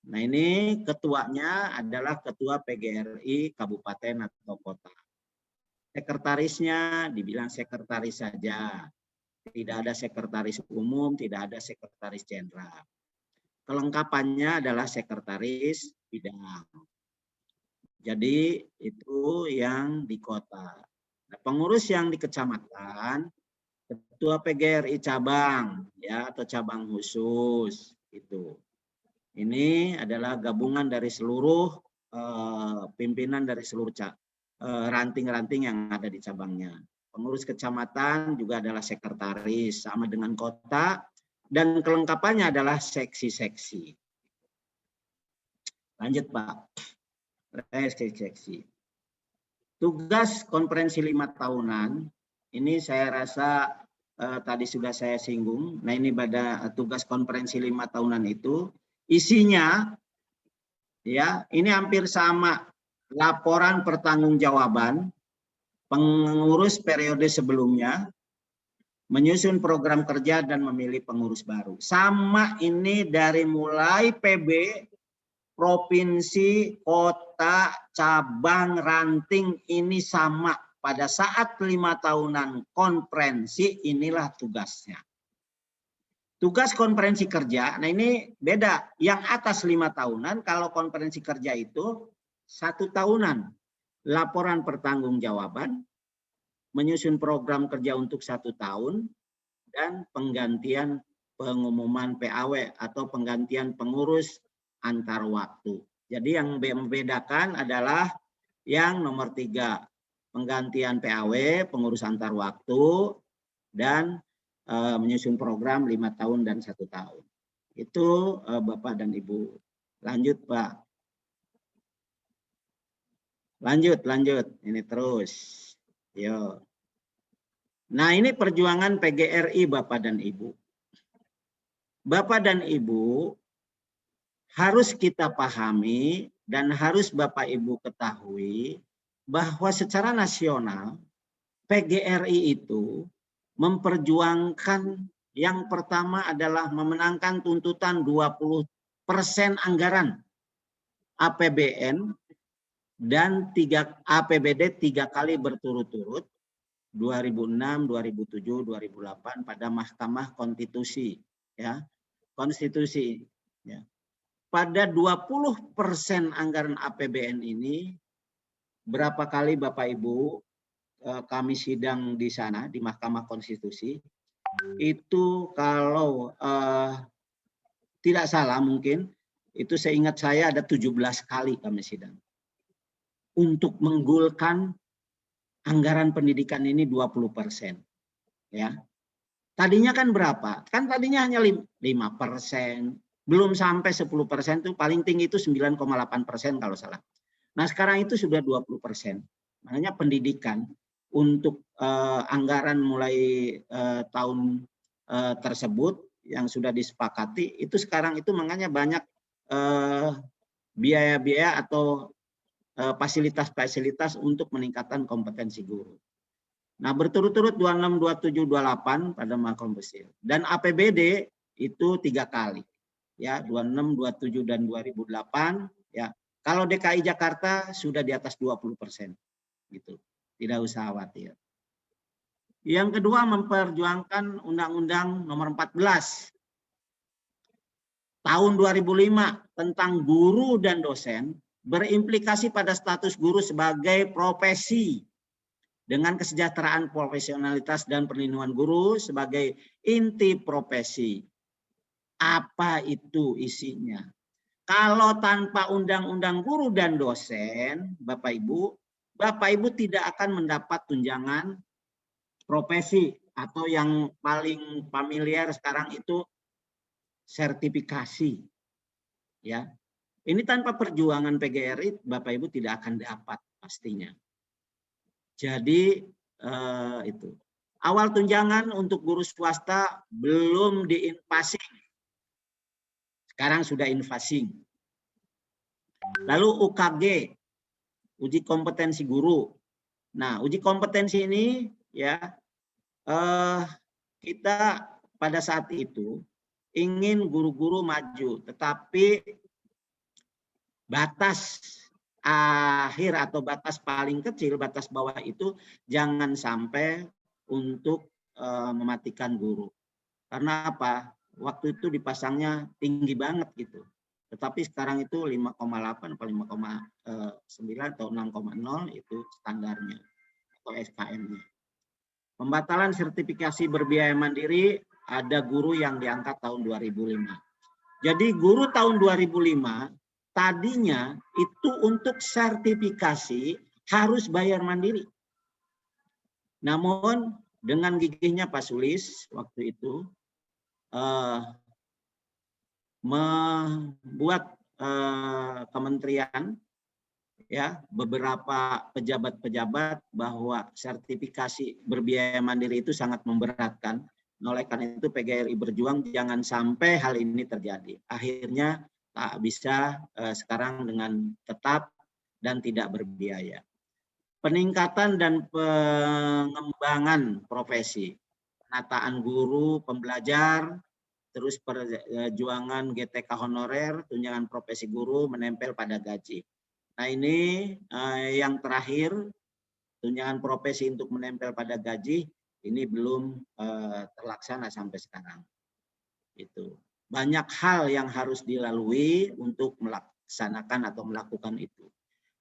S4: Nah, ini ketuanya adalah ketua PGRI kabupaten atau kota. Sekretarisnya dibilang sekretaris saja. Tidak ada sekretaris umum, tidak ada sekretaris jenderal. Kelengkapannya adalah sekretaris bidang. Jadi itu yang di kota. Nah, pengurus yang di kecamatan, ketua PGRI cabang ya atau cabang khusus itu. Ini adalah gabungan dari seluruh pimpinan dari seluruh ranting-ranting yang ada di cabangnya. Pengurus kecamatan juga adalah sekretaris sama dengan kota dan kelengkapannya adalah seksi-seksi. Lanjut Pak. Seksi-seksi. Tugas konferensi 5 tahunan ini saya rasa tadi sudah saya singgung. Nah ini pada tugas konferensi 5 tahunan itu isinya ya ini hampir sama. Laporan pertanggungjawaban pengurus periode sebelumnya, menyusun program kerja dan memilih pengurus baru. Sama ini dari mulai PB, provinsi, kota, cabang, ranting ini sama. Pada saat 5 tahunan konferensi inilah tugasnya. Tugas konferensi kerja, nah ini beda. Yang atas 5 tahunan, kalau konferensi kerja itu 1 tahunan. Laporan pertanggungjawaban, menyusun program kerja untuk 1 tahun, dan penggantian pengumuman PAW atau penggantian pengurus antar waktu. Jadi yang membedakan adalah yang nomor 3, penggantian PAW, pengurus antar waktu, dan menyusun program 5 tahun dan 1 tahun. Itu Bapak dan Ibu. Lanjut Pak. Lanjut. Ini terus. Yo. Nah ini perjuangan PGRI Bapak dan Ibu. Bapak dan Ibu harus kita pahami dan harus Bapak Ibu ketahui bahwa secara nasional PGRI itu memperjuangkan yang pertama adalah memenangkan tuntutan 20% anggaran APBN dan APBD 3 kali berturut-turut 2006, 2007, 2008 pada Mahkamah Konstitusi ya. Konstitusi ya. Pada 20% anggaran APBN ini berapa kali Bapak Ibu kami sidang di sana di Mahkamah Konstitusi itu kalau tidak salah mungkin itu seingat saya ada 17 kali kami sidang untuk menggulkan anggaran pendidikan ini 20%. Ya. Tadinya kan berapa? Kan tadinya hanya 5%. Belum sampai 10%, itu paling tinggi itu 9,8% kalau salah. Nah, sekarang itu sudah 20%. Makanya pendidikan untuk anggaran mulai tahun tersebut yang sudah disepakati itu sekarang itu makanya banyak biaya-biaya atau fasilitas-fasilitas untuk meningkatkan kompetensi guru. Nah, berturut-turut 26, 27, 28 pada Mahkamah Konstitusi. Dan APBD itu 3 kali. Ya, 26, 27 dan 2008 ya. Kalau DKI Jakarta sudah di atas 20%. Gitu. Tidak usah khawatir. Yang kedua memperjuangkan Undang-Undang Nomor 14 tahun 2005 tentang guru dan dosen berimplikasi pada status guru sebagai profesi dengan kesejahteraan, profesionalitas, dan perlindungan guru sebagai inti profesi. Apa itu isinya? Kalau tanpa undang-undang guru dan dosen, Bapak Ibu tidak akan mendapat tunjangan profesi atau yang paling familiar sekarang itu sertifikasi. Ya. Ini tanpa perjuangan PGRI, Bapak Ibu tidak akan dapat pastinya. Jadi itu. Awal tunjangan untuk guru swasta belum diinvasing. Sekarang sudah invasing. Lalu UKG, uji kompetensi guru. Nah, uji kompetensi ini ya kita pada saat itu ingin guru-guru maju, tetapi batas akhir atau batas paling kecil, batas bawah itu jangan sampai untuk mematikan guru. Karena apa? Waktu itu dipasangnya tinggi banget gitu. Tetapi sekarang itu 5,8 atau 5,9 atau 6,0 itu standarnya atau SKM-nya. Pembatalan sertifikasi berbiaya mandiri ada guru yang diangkat tahun 2005. Jadi guru tahun 2005 tadinya itu untuk sertifikasi harus bayar mandiri. Namun dengan gigihnya Pak Sulis waktu itu membuat kementerian ya beberapa pejabat-pejabat bahwa sertifikasi berbiaya mandiri itu sangat memberatkan. Oleh karena itu PGRI berjuang jangan sampai hal ini terjadi. Akhirnya tak bisa sekarang dengan tetap dan tidak berbiaya. Peningkatan dan pengembangan profesi, penataan guru, pembelajar, terus perjuangan GTK honorer, tunjangan profesi guru menempel pada gaji. Nah ini yang terakhir, tunjangan profesi untuk menempel pada gaji, ini belum terlaksana sampai sekarang. Itu. Banyak hal yang harus dilalui untuk melaksanakan atau melakukan itu.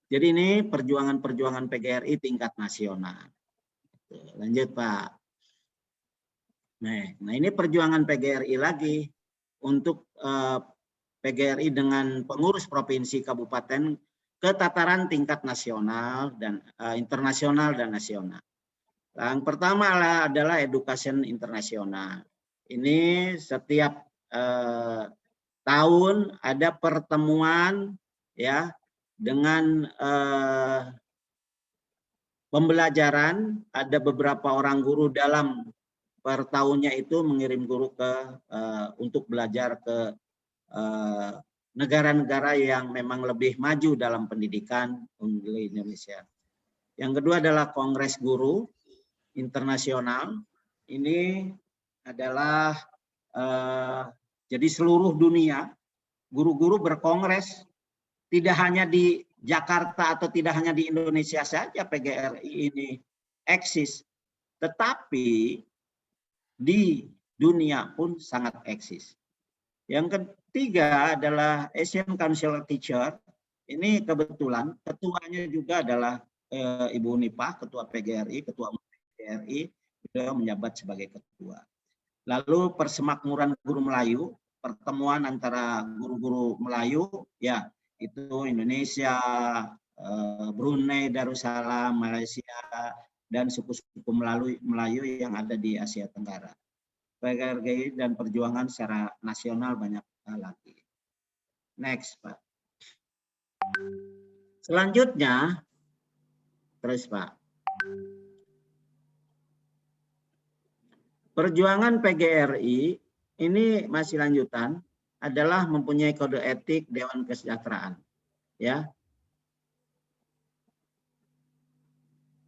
S4: Jadi ini perjuangan-perjuangan PGRI tingkat nasional. Lanjut Pak. Nah ini perjuangan PGRI lagi untuk PGRI dengan pengurus provinsi kabupaten ke tataran tingkat nasional dan internasional dan nasional. Yang pertama adalah education internasional. Ini setiap tahun ada pertemuan ya dengan pembelajaran, ada beberapa orang guru dalam per tahunnya itu mengirim guru ke untuk belajar ke negara-negara yang memang lebih maju dalam pendidikan di Indonesia. Yang kedua adalah Kongres Guru Internasional. Ini adalah jadi seluruh dunia guru-guru berkongres, tidak hanya di Jakarta atau tidak hanya di Indonesia saja PGRI ini eksis, tetapi di dunia pun sangat eksis. Yang ketiga adalah Asian Council of Teacher. Ini kebetulan ketuanya juga adalah Ibu Nipah, Ketua PGRI, Ketua PGRI, beliau menjabat sebagai ketua. Lalu Persemakmuran Guru Melayu, pertemuan antara guru-guru Melayu, ya itu Indonesia, Brunei Darussalam, Malaysia, dan suku-suku Melayu yang ada di Asia Tenggara. PGRI dan perjuangan secara nasional banyak lagi. Next, Pak. Selanjutnya, terus Pak. Perjuangan PGRI ini masih lanjutan adalah mempunyai kode etik Dewan Kesejahteraan. Ya.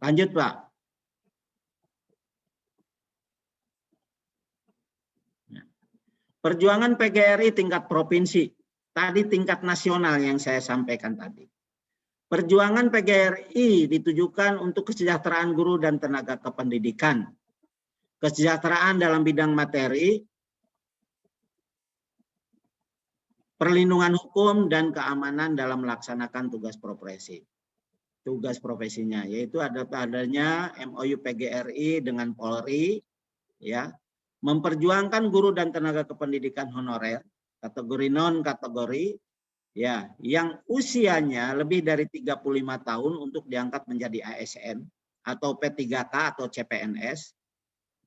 S4: Lanjut, Pak. Perjuangan PGRI tingkat provinsi. Tadi tingkat nasional yang saya sampaikan tadi. Perjuangan PGRI ditujukan untuk kesejahteraan guru dan tenaga kependidikan. Kesejahteraan dalam bidang materi, perlindungan hukum, dan keamanan dalam melaksanakan tugas profesi. tugas profesinya, yaitu adanya MOU PGRI dengan Polri, ya, memperjuangkan guru dan tenaga kependidikan honorer kategori non kategori, ya, yang usianya lebih dari 35 tahun untuk diangkat menjadi ASN atau P3K atau CPNS.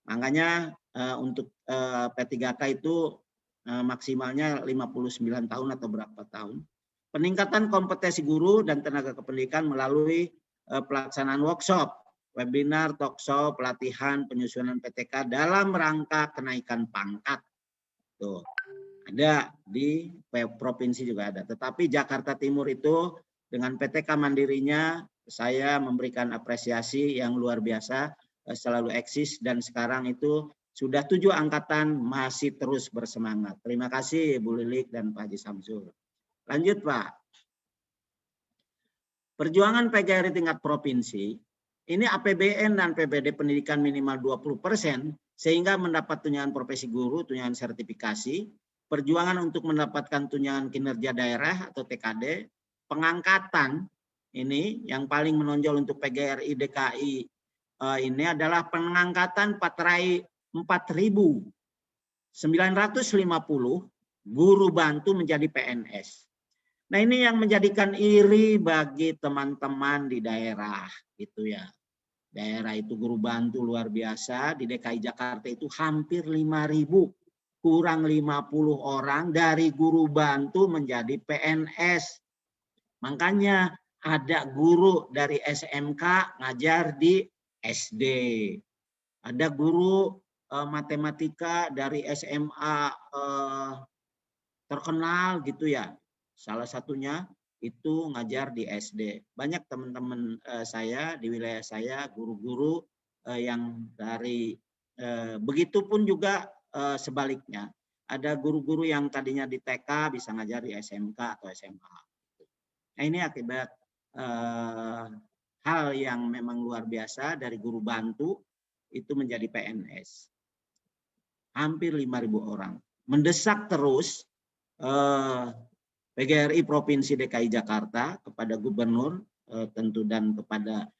S4: Makanya untuk P3K itu maksimalnya 59 tahun atau berapa tahun. Peningkatan kompetensi guru dan tenaga kependidikan melalui pelaksanaan workshop, webinar, talkshow, pelatihan, penyusunan PTK dalam rangka kenaikan pangkat. Tuh, ada di provinsi juga ada. Tetapi Jakarta Timur itu dengan PTK mandirinya saya memberikan apresiasi yang luar biasa, selalu eksis dan sekarang itu sudah 7 angkatan masih terus bersemangat. Terima kasih Bu Lilik dan Pak Haji Samsul. Lanjut Pak. Perjuangan PGRI tingkat provinsi, ini APBN dan PBD pendidikan minimal 20% sehingga mendapat tunjangan profesi guru, tunjangan sertifikasi, perjuangan untuk mendapatkan tunjangan kinerja daerah atau TKD, pengangkatan ini yang paling menonjol untuk PGRI DKI ini adalah pengangkatan 4.950 guru bantu menjadi PNS. Nah, ini yang menjadikan iri bagi teman-teman di daerah gitu ya. Daerah itu guru bantu luar biasa, di DKI Jakarta itu hampir 5.000, kurang 50 orang dari guru bantu menjadi PNS. Makanya ada guru dari SMK ngajar di SD. Ada guru matematika dari SMA terkenal gitu ya. Salah satunya itu ngajar di SD. Banyak teman-teman saya di wilayah saya, guru-guru yang dari begitupun juga sebaliknya. Ada guru-guru yang tadinya di TK bisa ngajar di SMK atau SMA. Nah, ini akibat hal yang memang luar biasa dari guru bantu itu menjadi PNS. Hampir 5.000 orang. Mendesak terus PGRI Provinsi DKI Jakarta kepada gubernur tentu dan kepada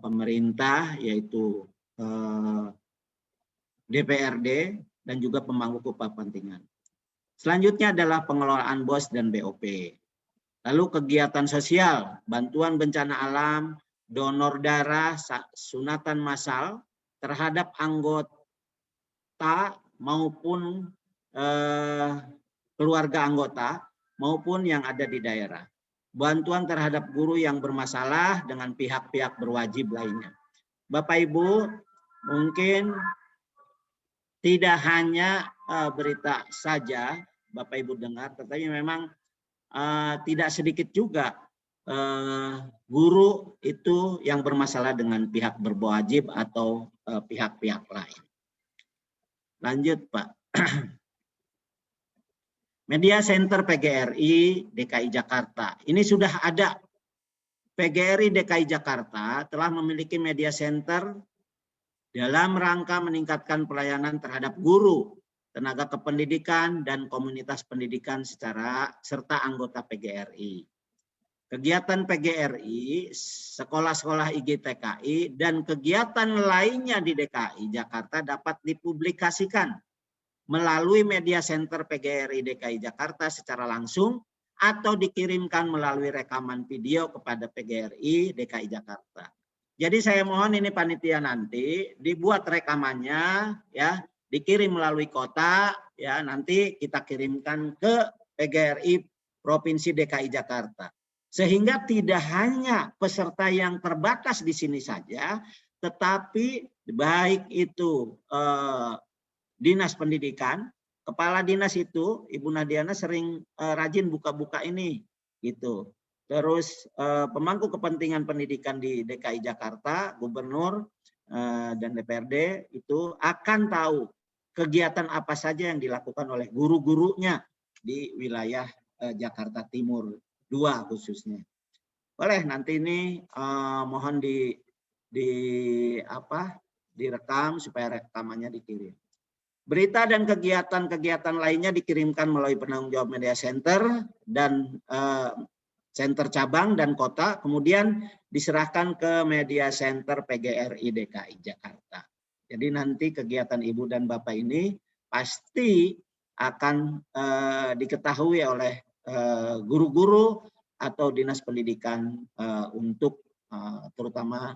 S4: pemerintah yaitu DPRD dan juga pemangku kepentingan. Selanjutnya adalah pengelolaan BOS dan BOP. Lalu kegiatan sosial, bantuan bencana alam, donor darah, sunatan massal terhadap anggota maupun keluarga anggota maupun yang ada di daerah. Bantuan terhadap guru yang bermasalah dengan pihak-pihak berwajib lainnya. Bapak Ibu, mungkin tidak hanya berita saja Bapak Ibu dengar, tetapi memang tidak sedikit juga guru itu yang bermasalah dengan pihak berwajib atau pihak-pihak lain. Lanjut Pak. Media Center PGRI DKI Jakarta. Ini sudah ada. PGRI DKI Jakarta telah memiliki media center dalam rangka meningkatkan pelayanan terhadap guru, tenaga kependidikan, dan komunitas pendidikan serta anggota PGRI. Kegiatan PGRI, sekolah-sekolah IGTKI, dan kegiatan lainnya di DKI Jakarta dapat dipublikasikan melalui media center PGRI DKI Jakarta secara langsung atau dikirimkan melalui rekaman video kepada PGRI DKI Jakarta. Jadi saya mohon ini panitia nanti dibuat rekamannya ya, dikirim melalui kota ya, nanti kita kirimkan ke PGRI Provinsi DKI Jakarta. Sehingga tidak hanya peserta yang terbatas di sini saja, tetapi baik itu Dinas Pendidikan, kepala dinas itu Ibu Nadiana sering rajin buka-buka ini gitu. Terus pemangku kepentingan pendidikan di DKI Jakarta, gubernur dan DPRD itu akan tahu kegiatan apa saja yang dilakukan oleh guru-gurunya di wilayah Jakarta Timur 2 khususnya. Boleh nanti ini mohon direkam supaya rekamannya dikirim. Berita dan kegiatan-kegiatan lainnya dikirimkan melalui penanggung jawab media center dan center cabang dan kota, kemudian diserahkan ke media center PGRI DKI Jakarta. Jadi nanti kegiatan Ibu dan Bapak ini pasti akan diketahui oleh guru-guru atau dinas pendidikan untuk terutama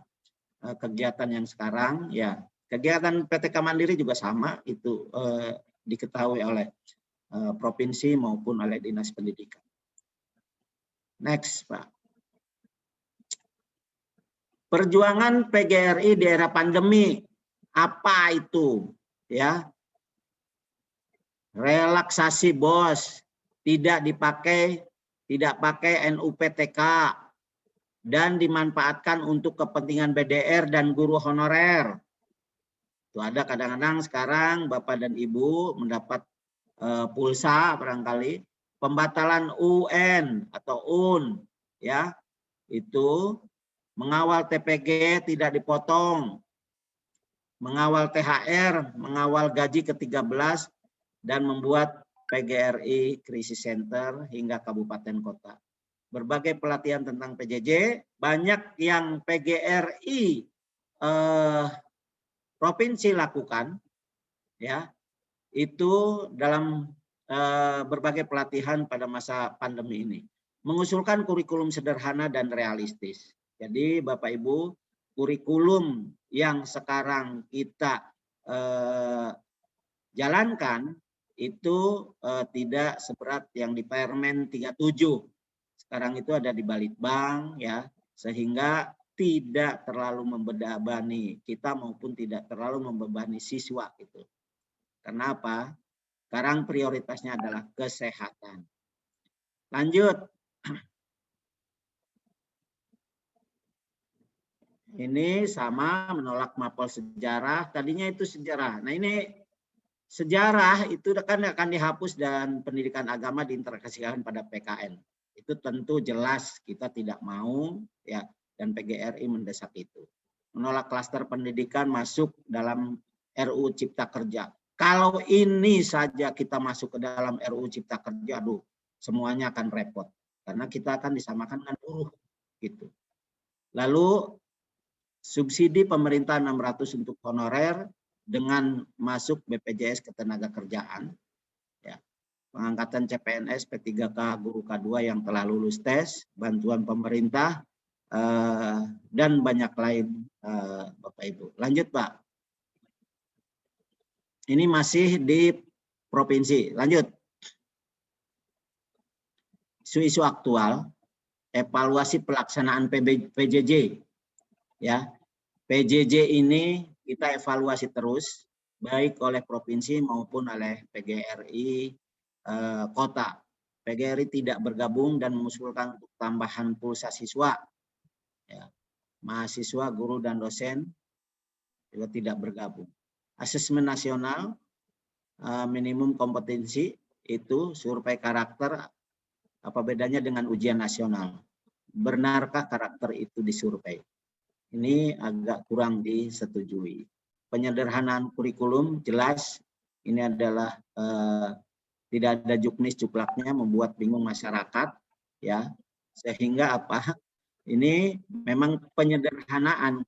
S4: kegiatan yang sekarang, ya kegiatan PTK Mandiri juga sama, itu diketahui oleh provinsi maupun oleh dinas pendidikan. Next, Pak. Perjuangan PGRI di era pandemi, apa itu? Ya, relaksasi bos, tidak pakai NUPTK, dan dimanfaatkan untuk kepentingan BDR dan guru honorer. Itu ada kadang-kadang sekarang Bapak dan Ibu mendapat pulsa barangkali, pembatalan UN atau UN, ya, itu mengawal TPG tidak dipotong, mengawal THR, mengawal gaji ke-13, dan membuat PGRI Krisis Center hingga kabupaten kota. Berbagai pelatihan tentang PJJ, banyak yang PGRI provinsi lakukan, ya, itu dalam berbagai pelatihan pada masa pandemi ini. Mengusulkan kurikulum sederhana dan realistis. Jadi Bapak Ibu, kurikulum yang sekarang kita jalankan itu tidak seberat yang di Permen 37. Sekarang itu ada di Balitbang, ya, sehingga tidak terlalu membebani kita maupun tidak terlalu membebani siswa itu. Kenapa? Sekarang prioritasnya adalah kesehatan. Lanjut. Ini sama menolak mapel sejarah. Tadinya itu sejarah. Nah ini sejarah itu akan dihapus dan pendidikan agama diintegrasikan pada PKN. Itu tentu jelas kita tidak mau, ya, dan PGRI mendesak itu. Menolak klaster pendidikan masuk dalam RUU Cipta Kerja. Kalau ini saja kita masuk ke dalam RUU Cipta Kerja, aduh, semuanya akan repot. Karena kita akan disamakan dengan buruh. Gitu. Lalu, subsidi pemerintah 600 untuk honorer dengan masuk BPJS Ketenagakerjaan. Ya. Pengangkatan CPNS P3K Guru K2 yang telah lulus tes, bantuan pemerintah, dan banyak lain, Bapak Ibu. Lanjut, Pak. Ini masih di provinsi. Lanjut. Isu-isu aktual, evaluasi pelaksanaan PJJ. Ya, PJJ ini kita evaluasi terus, baik oleh provinsi maupun oleh PGRI kota. PGRI tidak bergabung dan mengusulkan untuk tambahan pulsa siswa. Ya, mahasiswa, guru, dan dosen juga tidak bergabung. Asesmen nasional, minimum kompetensi, itu survei karakter, apa bedanya dengan ujian nasional? Benarkah karakter itu disurvei? Ini agak kurang disetujui. Penyederhanaan kurikulum jelas, ini adalah tidak ada juknis juklaknya, membuat bingung masyarakat, ya, sehingga apa? Ini memang penyederhanaan.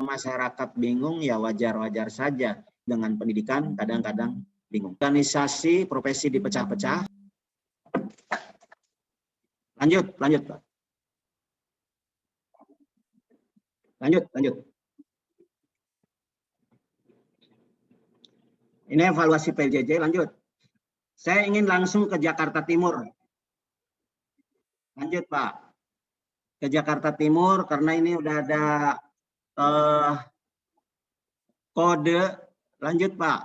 S4: Masyarakat bingung, ya wajar-wajar saja. Dengan pendidikan kadang-kadang bingung. Organisasi profesi dipecah-pecah. Lanjut, Pak. Lanjut. Ini evaluasi PJJ, lanjut. Saya ingin langsung ke Jakarta Timur. Lanjut, Pak. Ke Jakarta Timur, karena ini udah ada kode. Lanjut, Pak.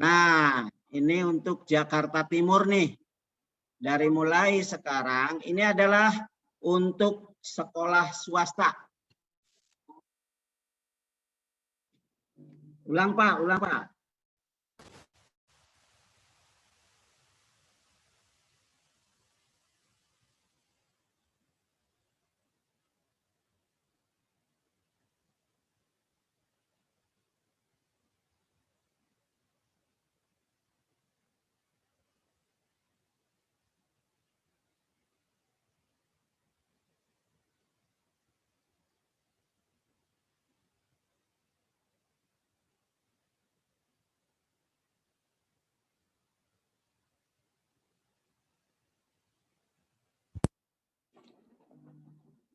S4: Nah, ini untuk Jakarta Timur nih. Dari mulai sekarang, ini adalah untuk sekolah swasta. Ulang Pak, ulang Pak.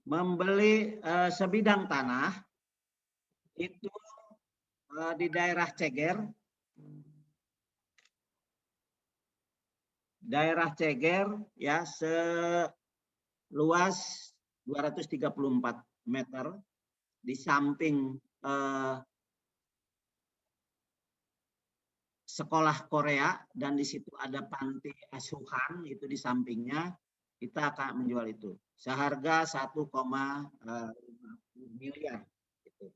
S4: Membeli sebidang tanah itu di daerah Ceger. Daerah Ceger ya seluas 234 meter di samping sekolah Korea dan di situ ada panti asuhan itu di sampingnya. Kita akan menjual itu seharga 1,5 miliar. Gitu.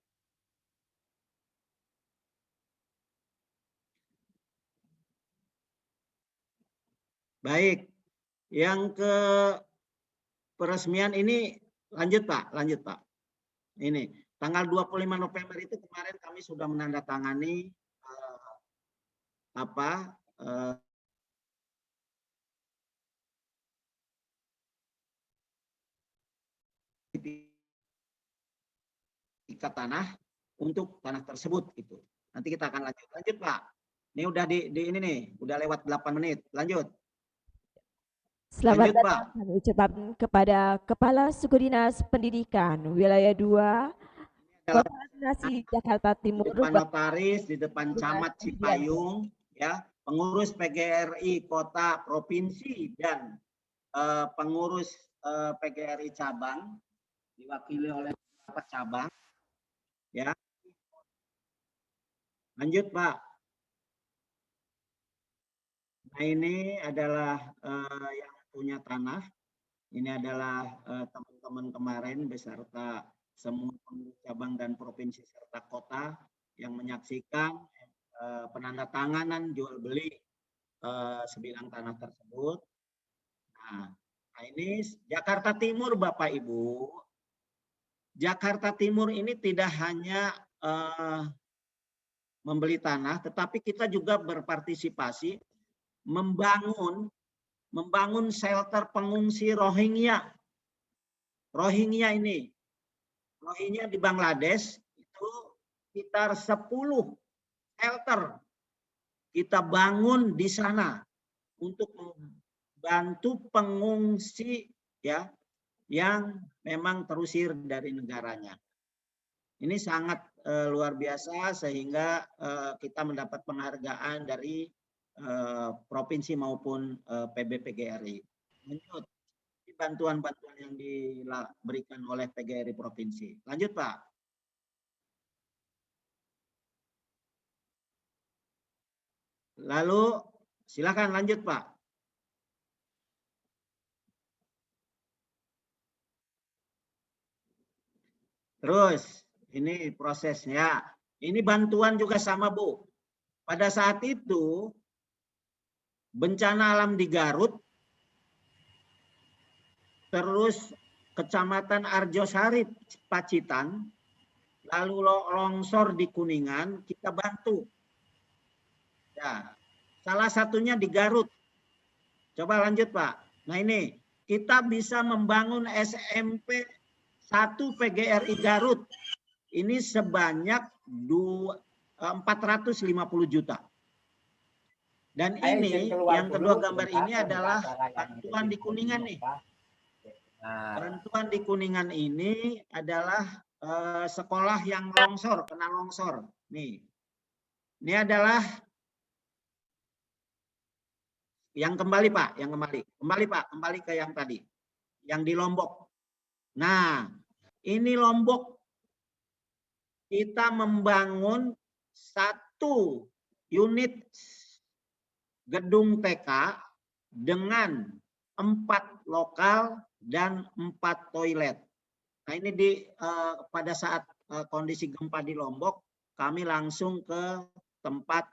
S4: Baik, yang ke peresmian ini lanjut Pak, lanjut Pak. Ini tanggal 25 November itu kemarin kami sudah menandatangani sertifikat tanah untuk tanah tersebut gitu. Nanti kita akan lanjut. Lanjut Pak. Ini udah di ini nih, udah lewat 8 menit. Lanjut.
S1: Selamat
S4: Lanjut, Pak.
S1: datang kami ucapkan kepada Kepala Suku Dinas Pendidikan Wilayah 2 Provinsi Jakarta Timur,
S4: Di depan notaris, di depan camat Cipayung, ya, pengurus PGRI kota, provinsi, dan pengurus PGRI cabang diwakili oleh beberapa cabang, ya. Lanjut Pak. Nah ini adalah yang punya tanah. Ini adalah teman-teman kemarin beserta semua pengurus cabang dan provinsi serta kota yang menyaksikan penandatanganan jual beli sebidang tanah tersebut. Nah ini Jakarta Timur Bapak Ibu. Jakarta Timur ini tidak hanya membeli tanah, tetapi kita juga berpartisipasi membangun shelter pengungsi Rohingya. Rohingya ini, Rohingya di Bangladesh itu sekitar 10 shelter kita bangun di sana untuk membantu pengungsi ya yang memang terusir dari negaranya. Ini sangat luar biasa sehingga kita mendapat penghargaan dari provinsi maupun PBPGRI. Lanjut, bantuan-bantuan yang diberikan oleh PGRI provinsi. Lanjut Pak. Lalu silakan lanjut Pak. Terus ini prosesnya. Ini bantuan juga sama Bu. Pada saat itu bencana alam di Garut, terus Kecamatan Arjosari Pacitan, lalu longsor di Kuningan, kita bantu. Ya, salah satunya di Garut. Coba lanjut Pak. Nah ini kita bisa membangun SMP 1 PGRI Garut. Ini sebanyak 450 juta. Dan ini yang kedua gambar ini adalah bantuan di Kuningan nih. Bantuan di Kuningan ini adalah sekolah yang longsor, kena longsor. Nih, ini adalah yang kembali Pak, yang kembali Pak, kembali ke yang tadi, yang di Lombok. Nah, ini Lombok kita membangun 1 unit gedung TK dengan 4 lokal dan 4 toilet. Nah ini pada saat kondisi gempa di Lombok, kami langsung ke tempat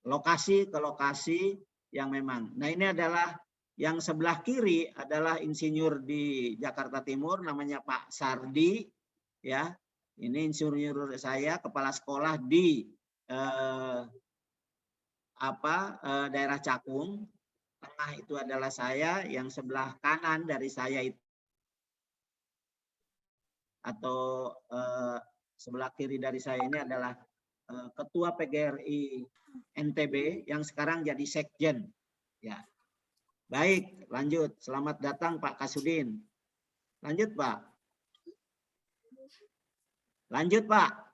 S4: lokasi ke lokasi yang memang. Nah, ini adalah yang sebelah kiri adalah insinyur di Jakarta Timur, namanya Pak Sardi, ya. Ini insinyur saya, kepala sekolah di daerah Cakung. Tengah itu adalah saya, yang sebelah kanan dari saya itu atau sebelah kiri dari saya ini adalah Ketua PGRI NTB yang sekarang jadi Sekjen. Ya. Baik, lanjut. Selamat datang Pak Kasudin. Lanjut, Pak. Lanjut, Pak.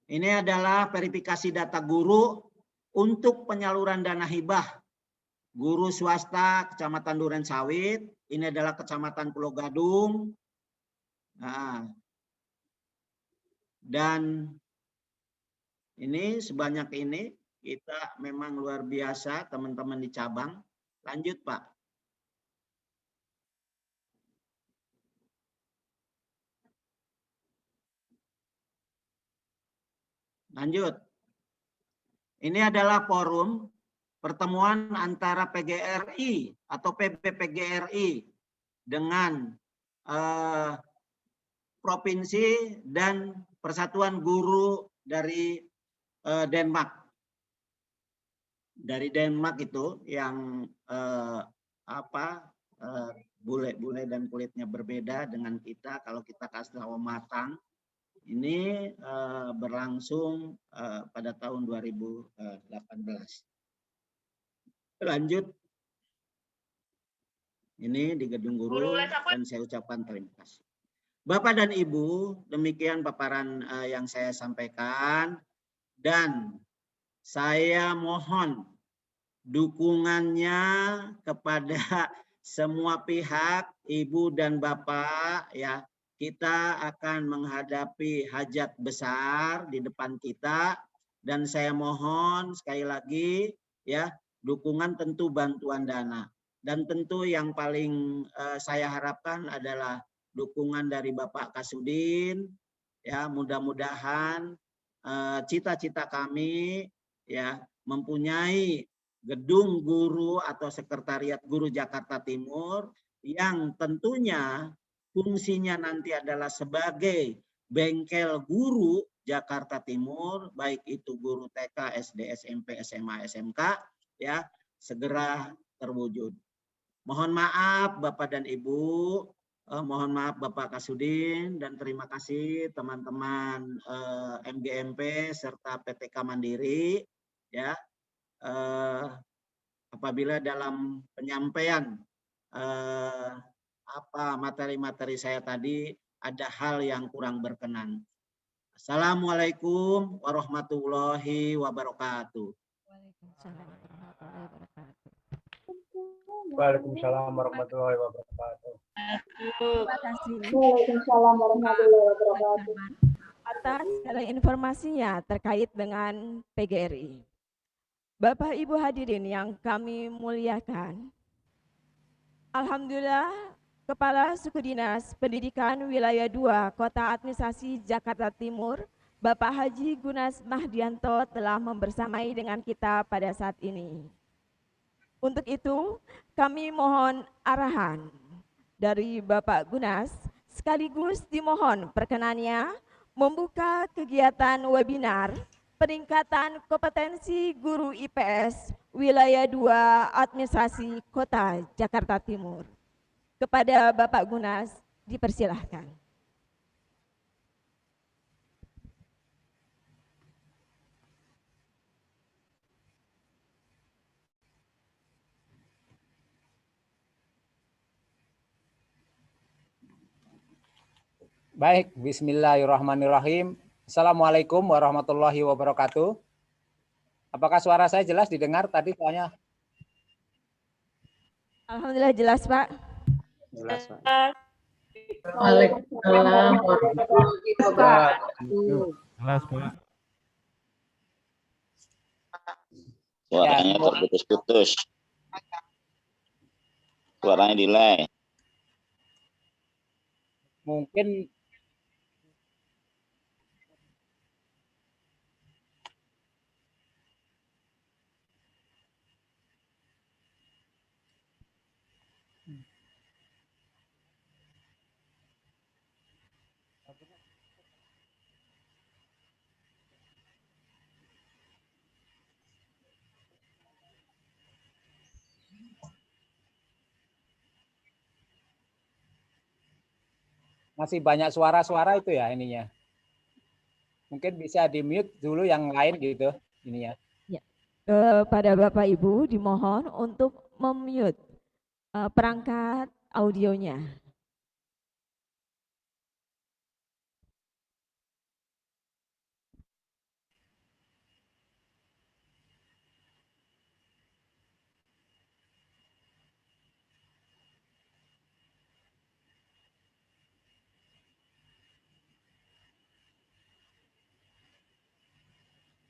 S4: Ini adalah verifikasi data guru untuk penyaluran dana hibah guru swasta Kecamatan Duren Sawit. Ini adalah Kecamatan Pulau Gadung. Nah, dan ini sebanyak ini kita memang luar biasa teman-teman di cabang. Lanjut, Pak. Lanjut. Ini adalah forum pertemuan antara PGRI atau PPPGRI dengan provinsi dan Persatuan Guru dari Denmark. Dari Denmark itu yang bule-bule dan kulitnya berbeda dengan kita. Kalau kita kasih tahu matang, ini berlangsung pada tahun 2018. Lanjut. Ini di Gedung Guru dan saya ucapkan terima kasih. Bapak dan Ibu, demikian paparan yang saya sampaikan dan saya mohon dukungannya kepada semua pihak, Ibu dan Bapak, ya. Kita akan menghadapi hajat besar di depan kita dan saya mohon sekali lagi ya, dukungan tentu bantuan dana dan tentu yang paling saya harapkan adalah dukungan dari Bapak Kasudin, ya. Mudah-mudahan cita-cita kami ya mempunyai gedung guru atau sekretariat guru Jakarta Timur yang tentunya fungsinya nanti adalah sebagai bengkel guru Jakarta Timur, baik itu guru TK, SD, SMP, SMA, SMK, ya, segera terwujud. Mohon maaf Bapak dan Ibu, mohon maaf Bapak Kasudin, dan terima kasih teman-teman MGMP serta PTK Mandiri, ya. Apabila dalam penyampaian materi-materi saya tadi ada hal yang kurang berkenan. Assalamualaikum warahmatullahi wabarakatuh.
S5: Waalaikumsalam warahmatullahi wabarakatuh.
S1: Terima kasih
S6: Waalaikumsalam warahmatullahi wabarakatuh.
S1: atas segala informasinya terkait dengan PGRI. Bapak Ibu hadirin yang kami muliakan, alhamdulillah Kepala Suku Dinas Pendidikan Wilayah 2 Kota Administrasi Jakarta Timur, Bapak Haji Gunas Mahdianto telah membersamai dengan kita pada saat ini. Untuk itu, kami mohon arahan dari Bapak Gunas, sekaligus dimohon perkenannya membuka kegiatan webinar peningkatan kompetensi guru IPS Wilayah 2 Administrasi Kota Jakarta Timur. Kepada Bapak Gunas, dipersilahkan.
S5: Baik, bismillahirrahmanirrahim. Assalamualaikum warahmatullahi wabarakatuh. Apakah suara saya jelas didengar tadi soalnya?
S1: Alhamdulillah jelas, Pak.
S5: Jelas, Pak.
S6: Waalaikumsalam warahmatullahi wabarakatuh.
S3: Jelas, Pak.
S7: Suaranya terputus-putus. Suaranya delay.
S5: mungkin masih banyak suara-suara itu ya ininya. Mungkin bisa di-mute dulu yang lain gitu ininya.
S1: Ya. Kepada Bapak Ibu dimohon untuk mem-mute perangkat audionya.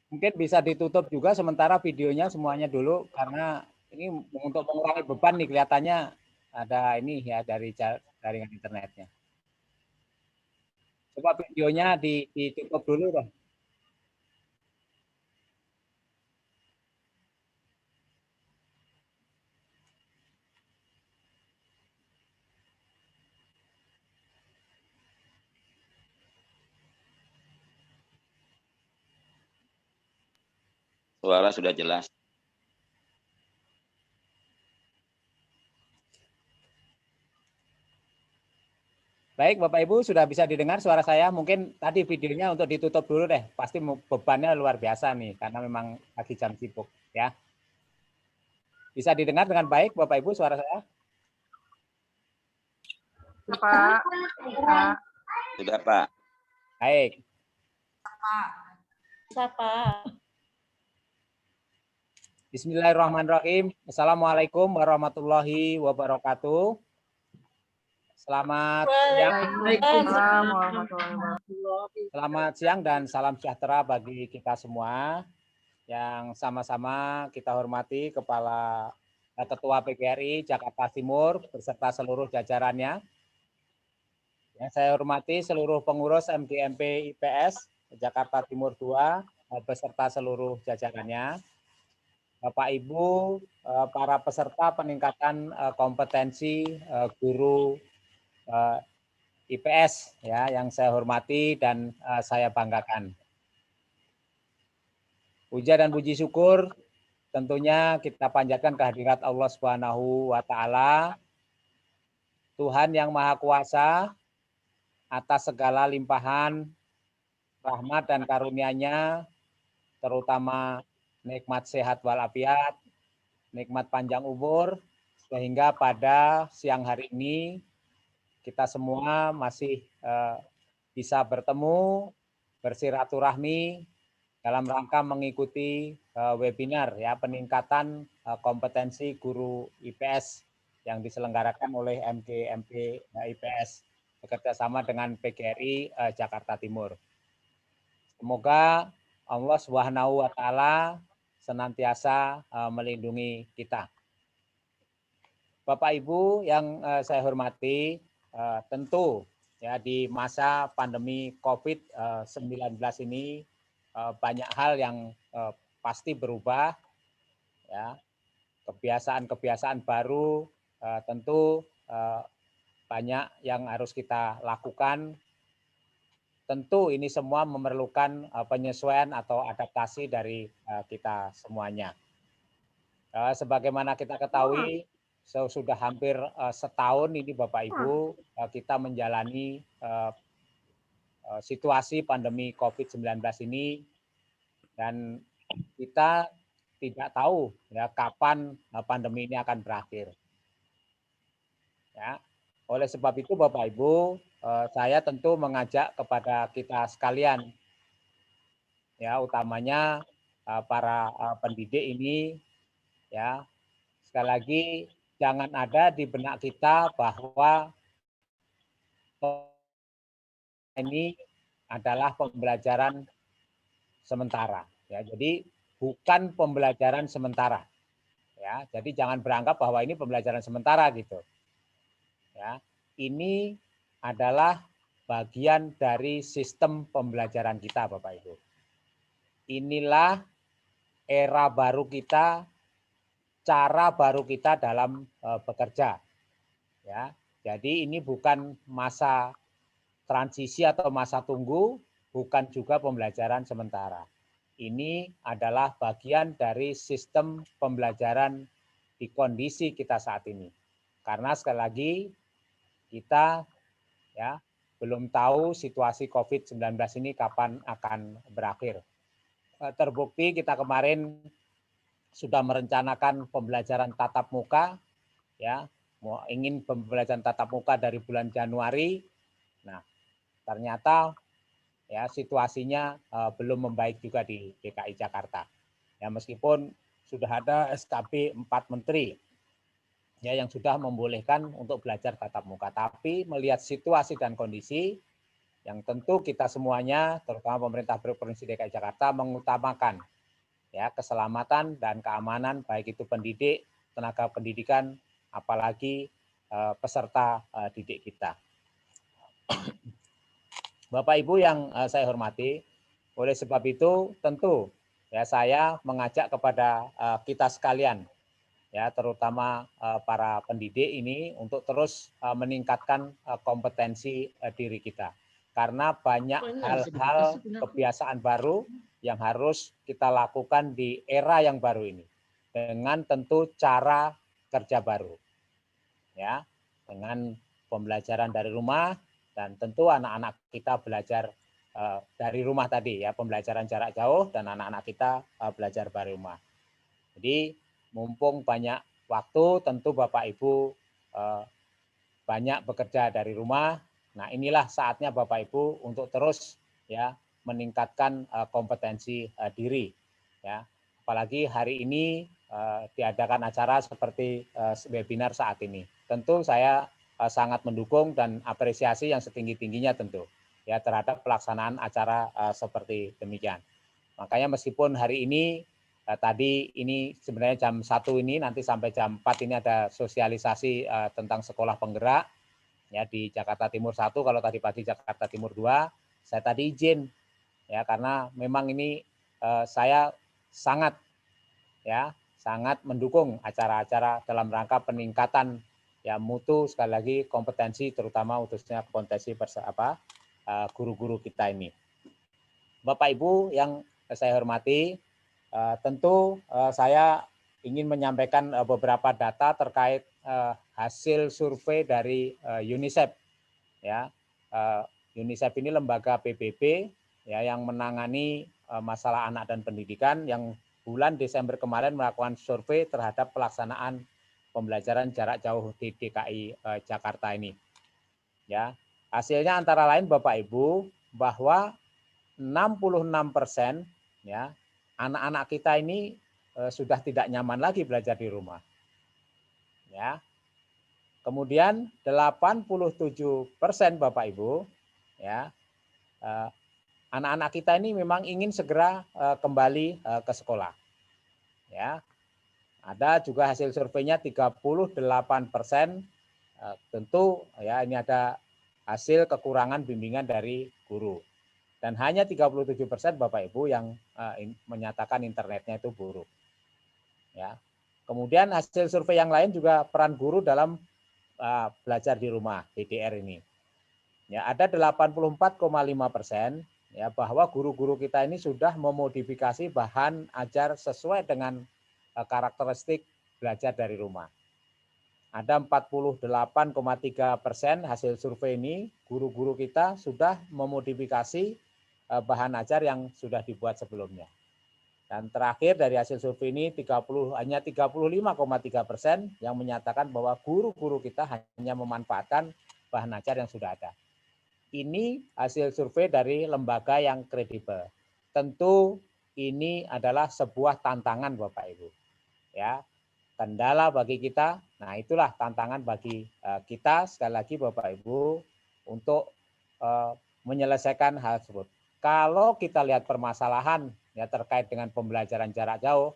S5: Mungkin bisa ditutup juga sementara videonya semuanya dulu karena ini untuk mengurangi beban nih kelihatannya ada ini ya dari jaringan internetnya. Coba videonya ditutup dulu dong.
S7: Suara sudah jelas.
S5: Baik, Bapak Ibu sudah bisa didengar suara saya. Mungkin tadi videonya untuk ditutup dulu deh. Pasti bebannya luar biasa nih karena memang lagi jam sibuk ya. Bisa didengar dengan baik Bapak Ibu suara saya?
S6: Pak.
S7: Sudah, Pak.
S5: Baik.
S6: Bisa, Pak.
S5: Bismillahirrahmanirrahim. Assalamualaikum warahmatullahi wabarakatuh. Selamat siang. Selamat siang dan salam sejahtera bagi kita semua yang sama-sama kita hormati Kepala Ketua PGRI Jakarta Timur beserta seluruh jajarannya. Yang saya hormati seluruh pengurus MGMP IPS Jakarta Timur II beserta seluruh jajarannya. Bapak Ibu, para peserta peningkatan kompetensi guru IPS ya yang saya hormati dan saya banggakan. Puja dan puji syukur tentunya kita panjatkan kehadirat Allah Subhanahu wa taala, Tuhan yang Maha Kuasa atas segala limpahan rahmat dan karunia-Nya, terutama nikmat sehat walafiat, nikmat panjang umur, sehingga pada siang hari ini kita semua masih bisa bertemu, bersiraturahmi dalam rangka mengikuti webinar ya peningkatan kompetensi guru IPS yang diselenggarakan oleh MGMP IPS bekerjasama dengan PGRI Jakarta Timur. Semoga Allah Subhanahu wa taala senantiasa melindungi kita. Bapak Ibu yang saya hormati, tentu ya di masa pandemi COVID-19 ini banyak hal yang pasti berubah ya. Kebiasaan-kebiasaan baru tentu banyak yang harus kita lakukan. Tentu ini semua memerlukan penyesuaian atau adaptasi dari kita semuanya. Sebagaimana kita ketahui, sudah hampir setahun ini Bapak Ibu kita menjalani situasi pandemi COVID-19 ini dan kita tidak tahu ya kapan pandemi ini akan berakhir. Ya. Oleh sebab itu Bapak Ibu, saya tentu mengajak kepada kita sekalian ya utamanya para pendidik ini ya sekali lagi jangan ada di benak kita bahwa ini adalah pembelajaran sementara ya. Jadi bukan pembelajaran sementara. Ya, jadi jangan beranggap bahwa ini pembelajaran sementara gitu. Ya. Ini adalah bagian dari sistem pembelajaran kita, Bapak Ibu. Inilah era baru kita, cara baru kita dalam bekerja. Ya, jadi ini bukan masa transisi atau masa tunggu, bukan juga pembelajaran sementara. Ini adalah bagian dari sistem pembelajaran di kondisi kita saat ini. Karena sekali lagi kita ya belum tahu situasi COVID-19 ini kapan akan berakhir. Terbukti kita kemarin sudah merencanakan pembelajaran tatap muka, ya, ingin pembelajaran tatap muka dari bulan Januari. Nah, ternyata ya situasinya belum membaik juga di DKI Jakarta. Ya, meskipun sudah ada SKP 4 Menteri ya yang sudah membolehkan untuk belajar tatap muka, tapi melihat situasi dan kondisi yang tentu kita semuanya, terutama pemerintah Provinsi DKI Jakarta, mengutamakan ya keselamatan dan keamanan baik itu pendidik, tenaga pendidikan, apalagi peserta didik kita. Bapak Ibu yang saya hormati, oleh sebab itu tentu ya saya mengajak kepada kita sekalian ya terutama para pendidik ini untuk terus meningkatkan kompetensi diri kita. Karena banyak hal-hal kebiasaan baru yang harus kita lakukan di era yang baru ini dengan tentu cara kerja baru. Ya, dengan pembelajaran dari rumah dan tentu anak-anak kita belajar dari rumah tadi ya, pembelajaran jarak jauh dan anak-anak kita belajar dari rumah. Jadi mumpung banyak waktu, tentu Bapak Ibu banyak bekerja dari rumah. Nah, inilah saatnya Bapak Ibu untuk terus ya meningkatkan kompetensi diri ya. Apalagi hari ini diadakan acara seperti webinar saat ini. Tentu saya sangat mendukung dan apresiasi yang setinggi-tingginya tentu ya terhadap pelaksanaan acara seperti demikian. Makanya meskipun hari ini tadi ini sebenarnya jam 1 ini nanti sampai jam 4 ini ada sosialisasi tentang sekolah penggerak ya di Jakarta Timur 1, kalau tadi pagi Jakarta Timur 2. Saya tadi izin ya karena memang ini saya sangat mendukung acara-acara dalam rangka peningkatan ya mutu, sekali lagi kompetensi, terutama khususnya kompetensi guru-guru kita ini. Bapak Ibu yang saya hormati, tentu saya ingin menyampaikan beberapa data terkait hasil survei dari UNICEF. Ya, UNICEF ini lembaga PBB ya yang menangani masalah anak dan pendidikan, yang bulan Desember kemarin melakukan survei terhadap pelaksanaan pembelajaran jarak jauh di DKI Jakarta ini. Ya, hasilnya antara lain Bapak Ibu bahwa 66% ya anak-anak kita ini sudah tidak nyaman lagi belajar di rumah. Ya. Kemudian 87% Bapak Ibu ya anak-anak kita ini memang ingin segera kembali ke sekolah. Ya. Ada juga hasil surveinya 38%, tentu ya ini ada hasil kekurangan bimbingan dari guru. Dan hanya 37% Bapak Ibu yang menyatakan internetnya itu buruk. Ya. Kemudian hasil survei yang lain juga peran guru dalam belajar di rumah DDR ini. Ya, ada 84,5% ya bahwa guru-guru kita ini sudah memodifikasi bahan ajar sesuai dengan karakteristik belajar dari rumah. Ada 48,3% hasil survei ini guru-guru kita sudah memodifikasi bahan ajar yang sudah dibuat sebelumnya. Dan terakhir dari hasil survei ini hanya 35,3% yang menyatakan bahwa guru-guru kita hanya memanfaatkan bahan ajar yang sudah ada. Ini hasil survei dari lembaga yang kredibel. Tentu ini adalah sebuah tantangan Bapak Ibu. Ya, kendala bagi kita. Nah, itulah tantangan bagi kita sekali lagi Bapak Ibu untuk menyelesaikan hal tersebut. Kalau kita lihat permasalahan ya terkait dengan pembelajaran jarak jauh,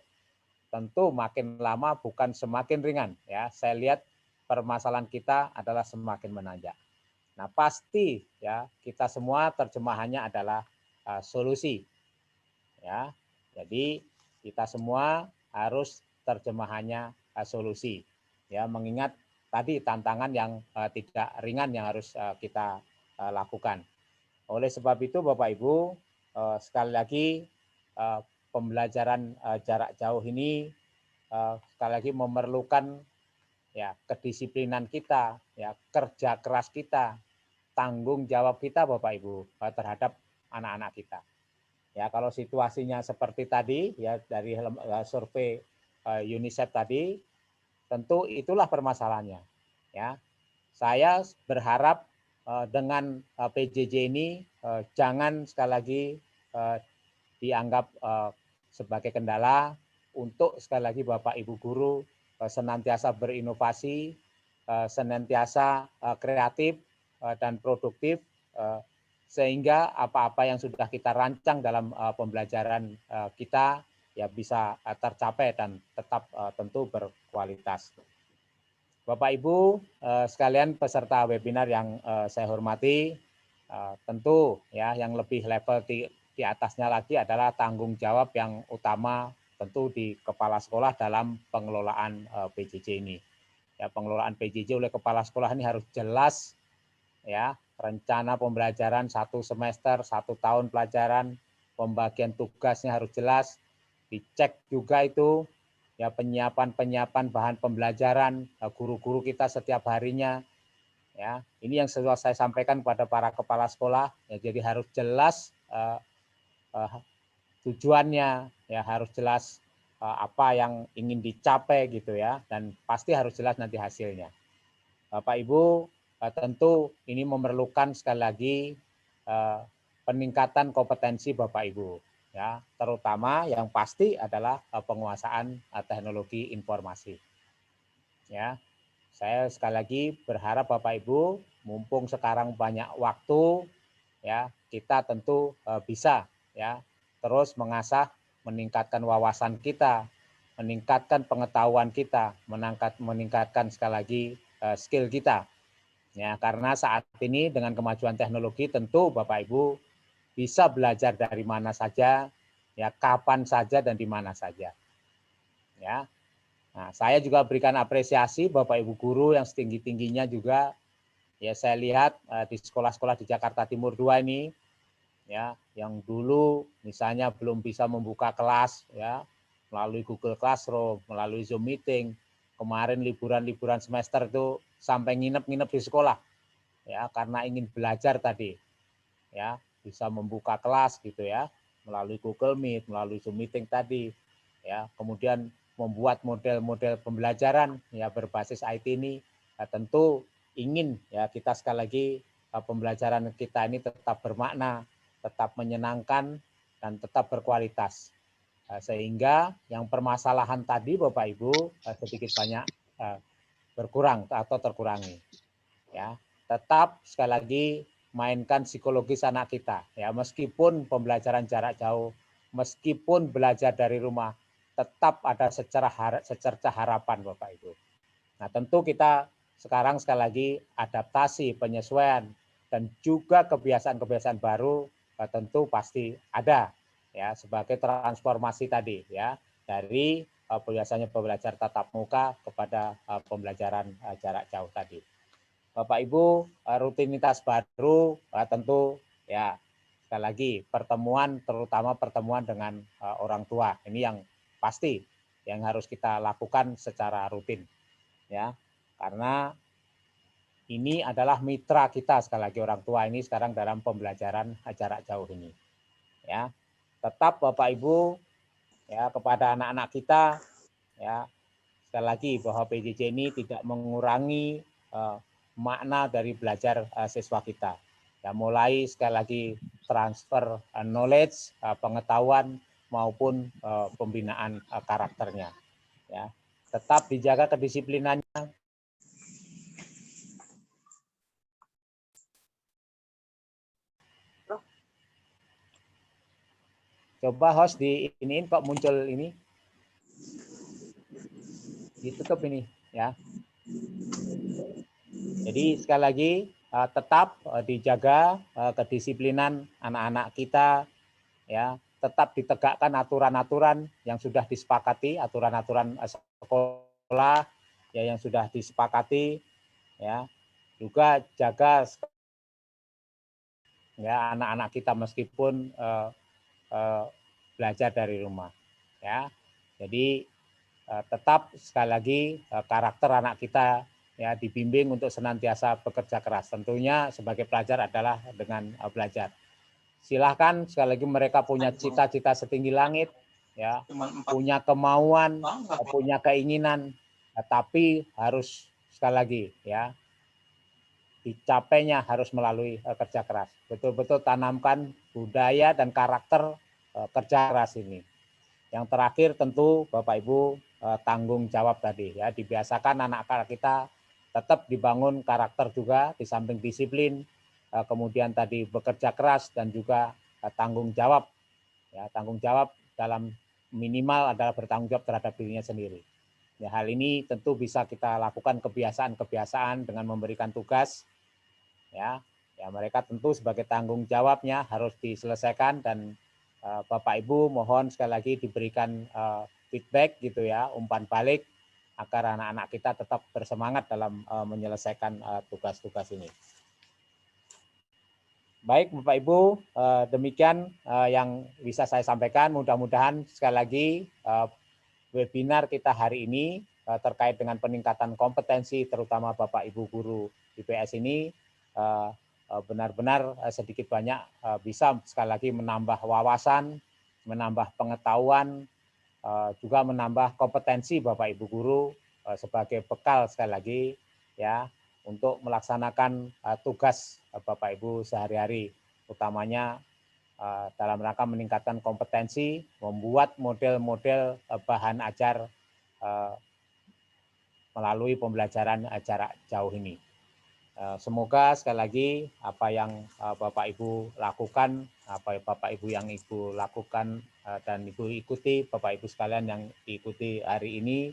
S5: tentu makin lama bukan semakin ringan ya. Saya lihat permasalahan kita adalah semakin menanjak. Nah, pasti ya kita semua terjemahannya adalah solusi. Ya. Jadi kita semua harus terjemahannya solusi. Ya, mengingat tadi tantangan yang tidak ringan yang harus kita lakukan. Oleh sebab itu Bapak Ibu, sekali lagi pembelajaran jarak jauh ini sekali lagi memerlukan ya kedisiplinan kita, ya kerja keras kita, tanggung jawab kita Bapak Ibu terhadap anak-anak kita. Ya, kalau situasinya seperti tadi ya dari survei UNICEF tadi, tentu itulah permasalahannya. Ya, saya berharap dengan PJJ ini jangan sekali lagi dianggap sebagai kendala untuk sekali lagi Bapak Ibu guru senantiasa berinovasi, senantiasa kreatif dan produktif sehingga apa-apa yang sudah kita rancang dalam pembelajaran kita ya bisa tercapai dan tetap tentu berkualitas. Bapak Ibu sekalian peserta webinar yang saya hormati, tentu ya yang lebih level di atasnya lagi adalah tanggung jawab yang utama tentu di kepala sekolah dalam pengelolaan PJJ ini. Ya, pengelolaan PJJ oleh kepala sekolah ini harus jelas ya, rencana pembelajaran 1 semester, 1 tahun pelajaran, pembagian tugasnya harus jelas, dicek juga itu ya penyiapan bahan pembelajaran guru-guru kita setiap harinya. Ya, ini yang sudah saya sampaikan kepada para kepala sekolah. Ya, jadi harus jelas tujuannya, ya harus jelas apa yang ingin dicapai gitu ya, dan pasti harus jelas nanti hasilnya. Bapak Ibu, tentu ini memerlukan sekali lagi peningkatan kompetensi Bapak Ibu, ya terutama yang pasti adalah penguasaan teknologi informasi. Ya, saya sekali lagi berharap Bapak Ibu, mumpung sekarang banyak waktu, ya kita tentu bisa ya terus mengasah, meningkatkan wawasan kita, meningkatkan pengetahuan kita, meningkatkan sekali lagi skill kita. Ya, karena saat ini dengan kemajuan teknologi tentu Bapak Ibu bisa belajar dari mana saja, ya kapan saja dan di mana saja. Ya. Nah, saya juga berikan apresiasi Bapak Ibu guru yang setinggi-tingginya juga ya saya lihat di sekolah-sekolah di Jakarta Timur 2 ini ya yang dulu misalnya belum bisa membuka kelas ya melalui Google Classroom, melalui Zoom meeting. Kemarin liburan semester itu sampai nginep-nginep di sekolah ya karena ingin belajar tadi. Ya, bisa membuka kelas gitu ya melalui Google Meet, melalui Zoom meeting tadi. Ya, kemudian membuat model-model pembelajaran ya berbasis IT ini ya, tentu ingin ya kita sekali lagi pembelajaran kita ini tetap bermakna, tetap menyenangkan dan tetap berkualitas. Sehingga yang permasalahan tadi Bapak Ibu sedikit banyak berkurang atau terkurangi. Ya, tetap sekali lagi mainkan psikologis anak kita ya meskipun pembelajaran jarak jauh, meskipun belajar dari rumah, tetap ada secerca harapan Bapak Ibu. Nah, tentu kita sekarang sekali lagi adaptasi, penyesuaian dan juga kebiasaan-kebiasaan baru tentu pasti ada ya sebagai transformasi tadi ya dari biasanya belajar tatap muka kepada pembelajaran jarak jauh tadi. Bapak Ibu, rutinitas baru tentu ya sekali lagi pertemuan, terutama pertemuan dengan orang tua. Ini yang pasti yang harus kita lakukan secara rutin ya. Karena ini adalah mitra kita sekali lagi orang tua ini sekarang dalam pembelajaran jarak jauh ini. Ya. Tetap Bapak Ibu ya kepada anak-anak kita ya sekali lagi bahwa PJJ ini tidak mengurangi makna dari belajar siswa kita. Ya, mulai sekali lagi transfer knowledge, pengetahuan maupun pembinaan karakternya. Ya, tetap dijaga kedisiplinannya. Coba host di iniin kok muncul ini. Ditutup ini ya. Jadi sekali lagi tetap dijaga kedisiplinan anak-anak kita, ya, tetap ditegakkan aturan-aturan yang sudah disepakati, aturan-aturan sekolah ya yang sudah disepakati, ya. Juga jaga ya anak-anak kita meskipun belajar dari rumah, ya. Jadi tetap sekali lagi karakter anak kita ya dibimbing untuk senantiasa bekerja keras. Tentunya sebagai pelajar adalah dengan belajar. Silahkan sekali lagi mereka punya cita-cita setinggi langit, ya, punya kemauan, punya keinginan, tapi harus sekali lagi ya dicapainya harus melalui kerja keras. Betul-betul tanamkan budaya dan karakter kerja keras ini. Yang terakhir tentu Bapak Ibu tanggung jawab tadi ya, dibiasakan anak-anak kita tetap dibangun karakter juga di samping disiplin, kemudian tadi bekerja keras dan juga tanggung jawab. Ya, tanggung jawab dalam minimal adalah bertanggung jawab terhadap dirinya sendiri. Ya, hal ini tentu bisa kita lakukan kebiasaan-kebiasaan dengan memberikan tugas. Ya, mereka tentu sebagai tanggung jawabnya harus diselesaikan dan Bapak Ibu mohon sekali lagi diberikan feedback gitu ya, umpan balik agar anak-anak kita tetap bersemangat dalam menyelesaikan tugas-tugas ini. Baik Bapak Ibu, demikian yang bisa saya sampaikan. Mudah-mudahan sekali lagi webinar kita hari ini terkait dengan peningkatan kompetensi terutama Bapak Ibu guru IPS ini benar-benar sedikit banyak bisa sekali lagi menambah wawasan, menambah pengetahuan, juga menambah kompetensi Bapak Ibu guru sebagai bekal sekali lagi ya untuk melaksanakan tugas Bapak Ibu sehari-hari, utamanya dalam rangka meningkatkan kompetensi, membuat model-model bahan ajar melalui pembelajaran jarak jauh ini. Semoga sekali lagi apa yang Bapak Ibu lakukan, apa Bapak Ibu yang Ibu lakukan dan Ibu ikuti, Bapak Ibu sekalian yang diikuti hari ini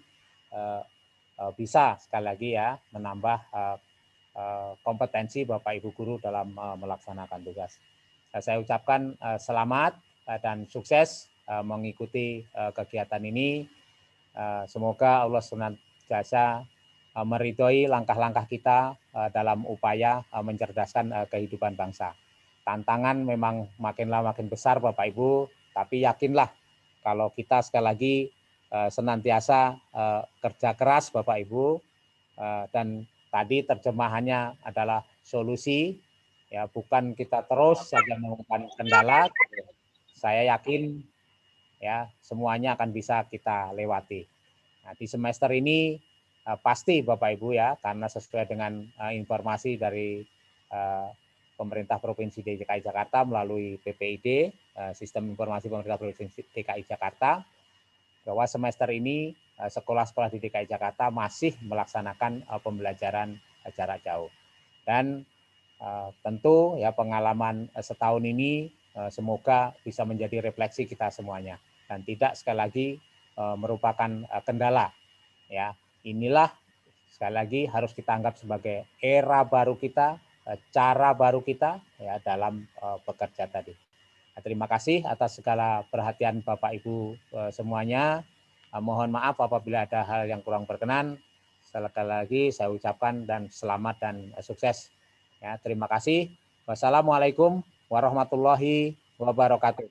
S5: bisa sekali lagi ya menambah kompetensi Bapak Ibu guru dalam melaksanakan tugas. Saya ucapkan selamat dan sukses mengikuti kegiatan ini. Semoga Allah senantiasa meridhoi langkah-langkah kita dalam upaya mencerdaskan kehidupan bangsa. Tantangan memang makin lama makin besar Bapak Ibu, tapi yakinlah kalau kita sekali lagi senantiasa kerja keras Bapak Ibu, dan tadi terjemahannya adalah solusi, ya bukan kita terus saja menemukan kendala. Saya yakin ya semuanya akan bisa kita lewati. Nah, di semester ini pasti Bapak Ibu ya, karena sesuai dengan informasi dari pemerintah Provinsi DKI Jakarta melalui PPID, Sistem Informasi Pemerintah Provinsi DKI Jakarta, bahwa semester ini sekolah-sekolah di DKI Jakarta masih melaksanakan pembelajaran jarak jauh. Dan tentu ya pengalaman setahun ini semoga bisa menjadi refleksi kita semuanya dan tidak sekali lagi merupakan kendala ya. Inilah sekali lagi harus kita anggap sebagai era baru kita, cara baru kita ya dalam bekerja tadi. Terima kasih atas segala perhatian Bapak Ibu semuanya. Mohon maaf apabila ada hal yang kurang berkenan. Sekali lagi saya ucapkan dan selamat dan sukses. Ya, terima kasih. Wassalamualaikum warahmatullahi wabarakatuh.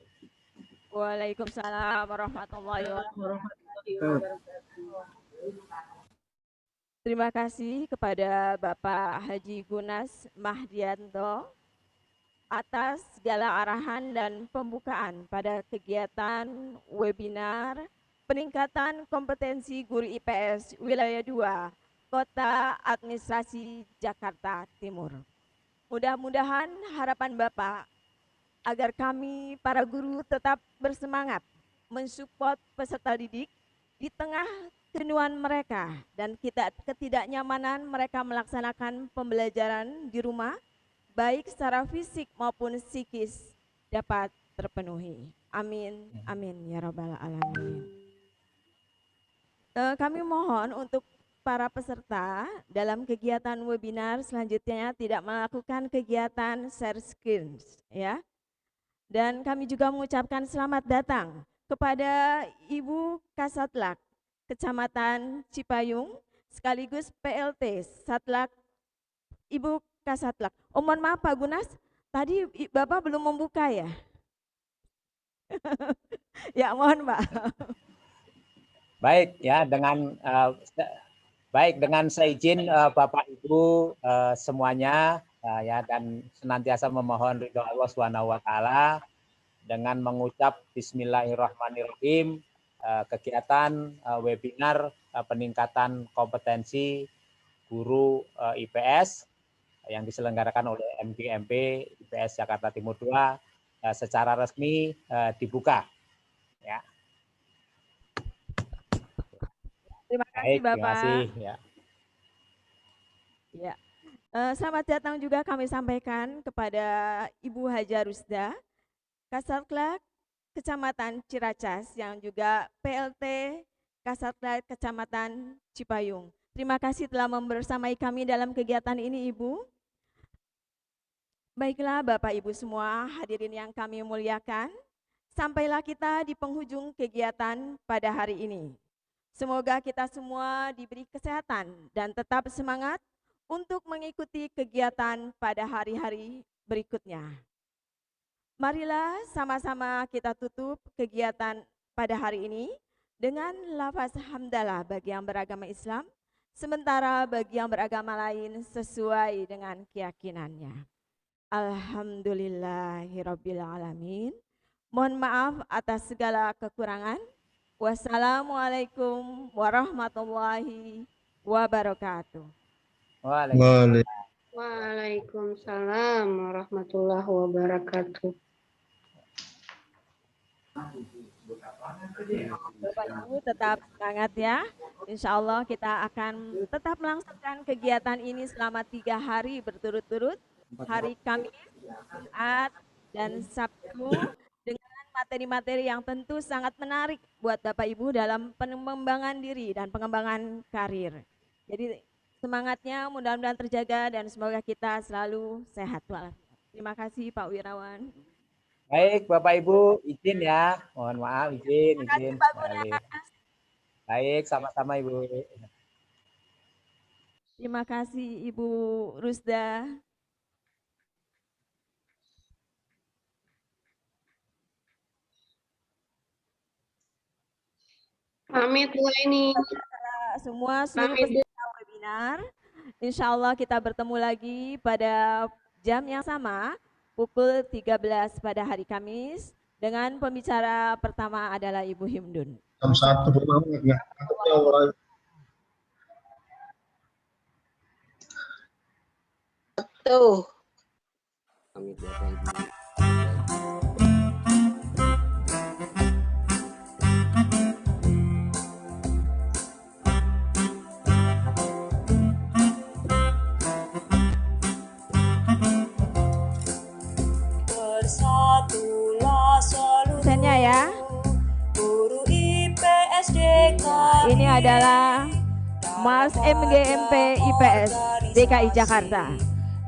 S1: Waalaikumsalam warahmatullahi wabarakatuh. Terima kasih kepada Bapak Haji Gunas Mahdianto atas segala arahan dan pembukaan pada kegiatan webinar peningkatan kompetensi guru IPS Wilayah 2 Kota Administrasi Jakarta Timur. Mudah-mudahan harapan Bapak agar kami para guru tetap bersemangat mensupport peserta didik di tengah kejenuhan mereka dan ketidaknyamanan mereka melaksanakan pembelajaran di rumah, baik secara fisik maupun psikis dapat terpenuhi. Amin, amin ya rabbal alamin. Kami mohon untuk para peserta dalam kegiatan webinar selanjutnya tidak melakukan kegiatan share screen, ya. Dan kami juga mengucapkan selamat datang kepada Ibu Kasatlak Kecamatan Cipayung sekaligus PLT Satlak Ibu Kasatlak. Oh, mohon maaf Pak Gunas, tadi Bapak belum membuka ya? Ya, mohon Pak.
S5: Baik ya, dengan seizin Bapak Ibu semuanya ya, dan senantiasa memohon ridho Allah Subhanahu wa taala dengan mengucap bismillahirrahmanirrahim, kegiatan webinar peningkatan kompetensi guru IPS yang diselenggarakan oleh MGMP IPS Jakarta Timur 2 secara resmi dibuka ya.
S1: Terima kasih
S5: Baik,
S1: Bapak.
S5: terima kasih ya.
S1: Ya. Selamat datang juga kami sampaikan kepada Ibu Haja Rusda, Kasatlak Kecamatan Ciracas yang juga PLT Kasatlak Kecamatan Cipayung. Terima kasih telah membersamai kami dalam kegiatan ini Ibu. Baiklah Bapak Ibu semua hadirin yang kami muliakan, sampailah kita di penghujung kegiatan pada hari ini. Semoga kita semua diberi kesehatan dan tetap semangat untuk mengikuti kegiatan pada hari-hari berikutnya. Marilah sama-sama kita tutup kegiatan pada hari ini dengan lafaz hamdalah bagi yang beragama Islam, sementara bagi yang beragama lain sesuai dengan keyakinannya. Alhamdulillahirabbil alamin. Mohon maaf atas segala kekurangan. Wassalamualaikum warahmatullahi wabarakatuh.
S6: Waalaikumsalam warahmatullahi wabarakatuh.
S1: Bapak Ibu tetap semangat ya. Insya Allah kita akan tetap melangsungkan kegiatan ini selama 3 hari berturut-turut. Hari Kamis, Jumat, dan Sabtu dengan materi-materi yang tentu sangat menarik buat Bapak Ibu dalam pengembangan diri dan pengembangan karir. Jadi semangatnya mudah-mudahan terjaga dan semoga kita selalu sehat walafiat. Terima kasih Pak Wirawan.
S5: Baik Bapak Ibu, izin ya. Mohon maaf, izin.
S1: Pak Gunas.
S5: Baik, sama-sama Ibu.
S1: Terima kasih Ibu Rusda.
S6: Pamit Bu ini.
S1: Semua seluruh peserta webinar. Insya Allah kita bertemu lagi pada jam yang sama, pukul 13 pada hari Kamis, dengan pembicara pertama adalah Ibu Himdun.
S8: Jam 1 ya.
S6: Tuh.
S1: Dosennya ya.
S9: Guru IPSDK.
S1: Ini adalah Mas MGMP IPS DKI Jakarta.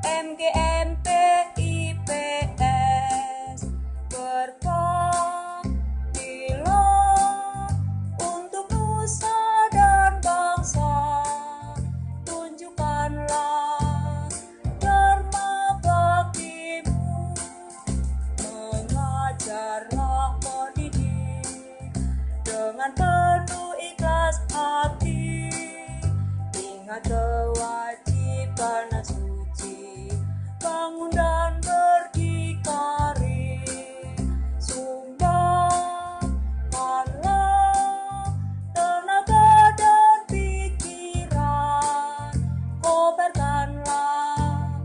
S9: MGMP IPS berbaktilah untuk nusa dan bangsa. Tunjukkanlah dharma baktimu, mengajarlah, mendidik dengan penuh ikhlas hati. Ingat kewajiban suci, bangun dan berdikari. Sumbangkanlah tenaga dan pikiran, kobarkanlah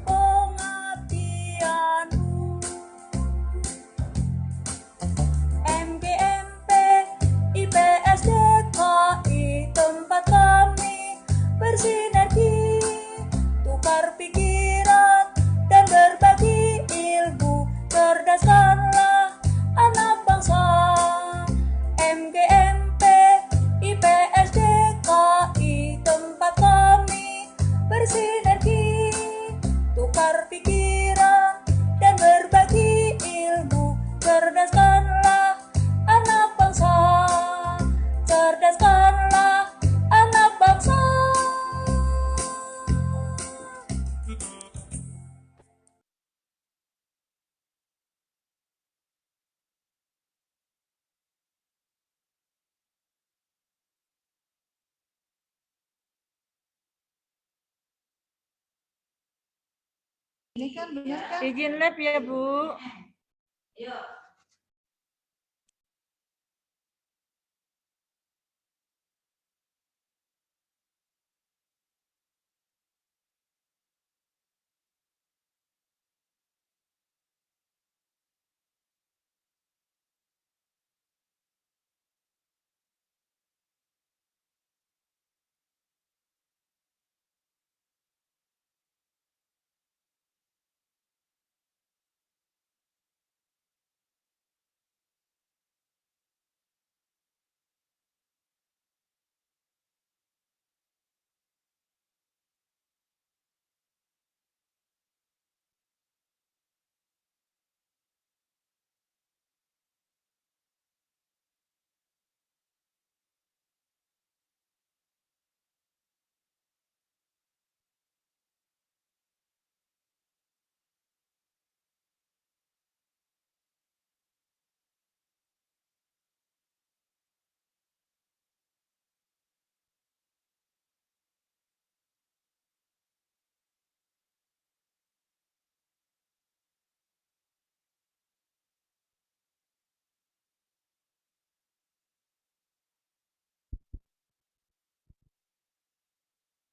S9: pengabdianmu. MGMP IPS DKI tempat kami bersih
S10: Ini kan benar kan?
S9: Izin lab ya, Bu.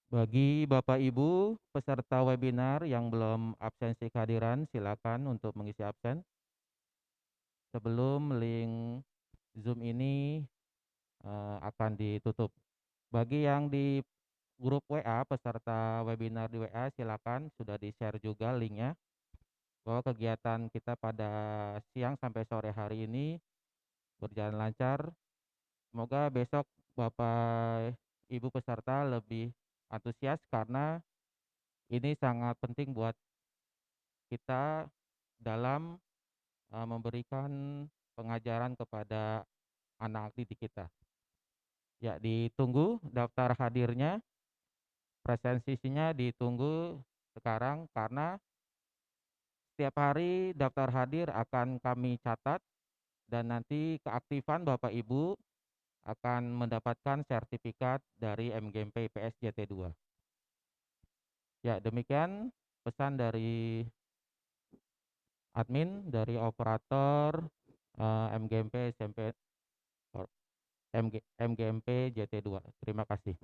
S3: Bagi Bapak Ibu peserta webinar yang belum absensi kehadiran, silakan untuk mengisi absen. Sebelum link Zoom ini akan ditutup. Bagi yang di grup WA, peserta webinar di WA, silakan sudah di-share juga linknya. Bahwa kegiatan kita pada siang sampai sore hari ini berjalan lancar. Semoga besok Bapak Ibu peserta lebih antusias karena ini sangat penting buat kita dalam memberikan pengajaran kepada anak didik kita. Ya, ditunggu daftar hadirnya, presensinya ditunggu sekarang karena setiap hari daftar hadir akan kami catat dan nanti keaktifan Bapak Ibu akan mendapatkan sertifikat dari MGMP IPS JT2. Ya, demikian pesan dari admin, dari operator MGMP MGMP JT2. Terima kasih.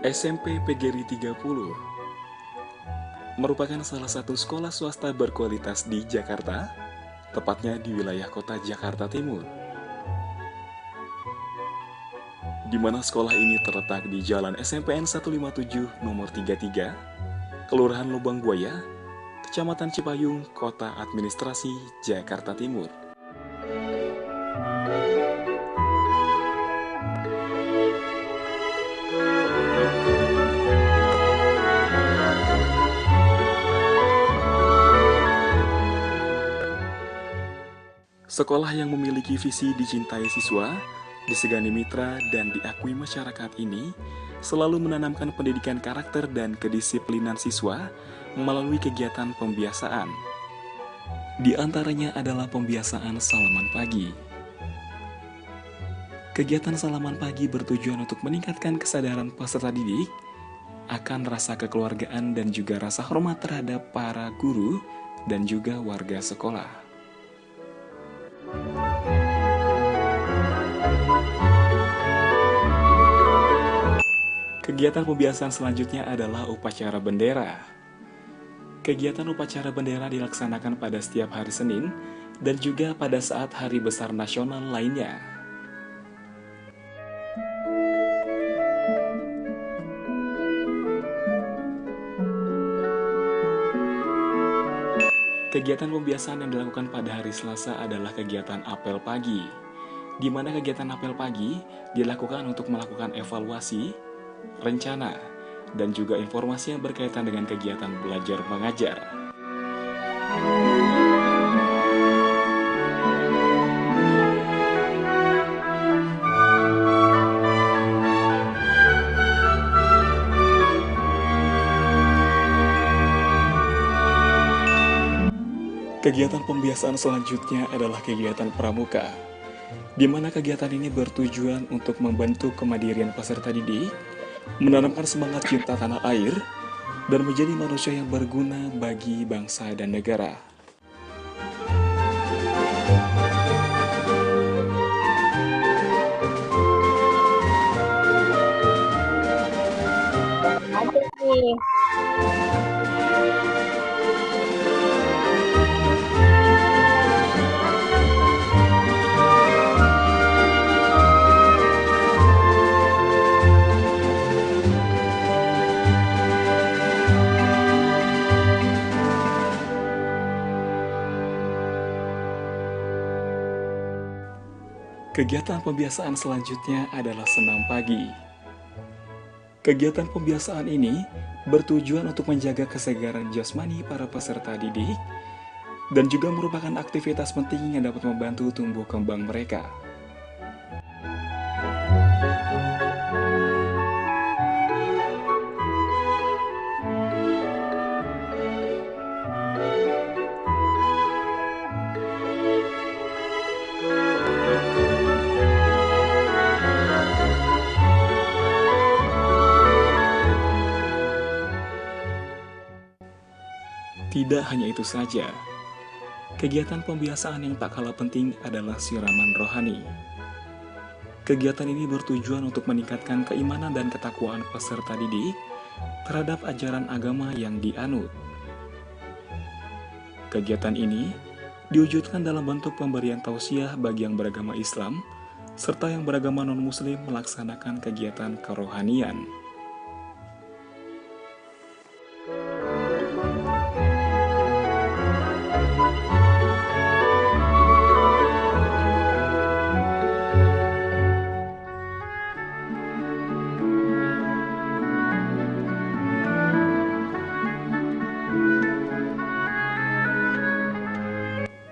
S11: SMP PGRI 30 merupakan salah satu sekolah swasta berkualitas di Jakarta, tepatnya di wilayah kota Jakarta Timur, di mana sekolah ini terletak di Jalan SMPN 157 nomor 33, Kelurahan Lubang Buaya, Kecamatan Cipayung, Kota Administrasi Jakarta Timur. Sekolah yang memiliki visi dicintai siswa, disegani mitra, dan diakui masyarakat ini selalu menanamkan pendidikan karakter dan kedisiplinan siswa melalui kegiatan pembiasaan. Di antaranya adalah pembiasaan salaman pagi. Kegiatan salaman pagi bertujuan untuk meningkatkan kesadaran peserta didik akan rasa kekeluargaan dan juga rasa hormat terhadap para guru dan juga warga sekolah. Kegiatan pembiasaan selanjutnya adalah upacara bendera. Kegiatan upacara bendera dilaksanakan pada setiap hari Senin dan juga pada saat hari besar nasional lainnya. Kegiatan pembiasaan yang dilakukan pada hari Selasa adalah kegiatan apel pagi, di mana kegiatan apel pagi dilakukan untuk melakukan evaluasi, rencana, dan juga informasi yang berkaitan dengan kegiatan belajar mengajar. Kegiatan pembiasaan selanjutnya adalah kegiatan pramuka, di mana kegiatan ini bertujuan untuk membentuk kemandirian peserta didik, menanamkan semangat cinta tanah air, dan menjadi manusia yang berguna bagi bangsa dan negara.
S10: Ada nih.
S11: Kegiatan pembiasaan selanjutnya adalah senam pagi. Kegiatan pembiasaan ini bertujuan untuk menjaga kesegaran jasmani para peserta didik dan juga merupakan aktivitas penting yang dapat membantu tumbuh kembang mereka. Tidak hanya itu saja, kegiatan pembiasaan yang tak kalah penting adalah siraman rohani. Kegiatan ini bertujuan untuk meningkatkan keimanan dan ketakwaan peserta didik terhadap ajaran agama yang dianut. Kegiatan ini diwujudkan dalam bentuk pemberian tausiah bagi yang beragama Islam serta yang beragama non-Muslim melaksanakan kegiatan kerohanian.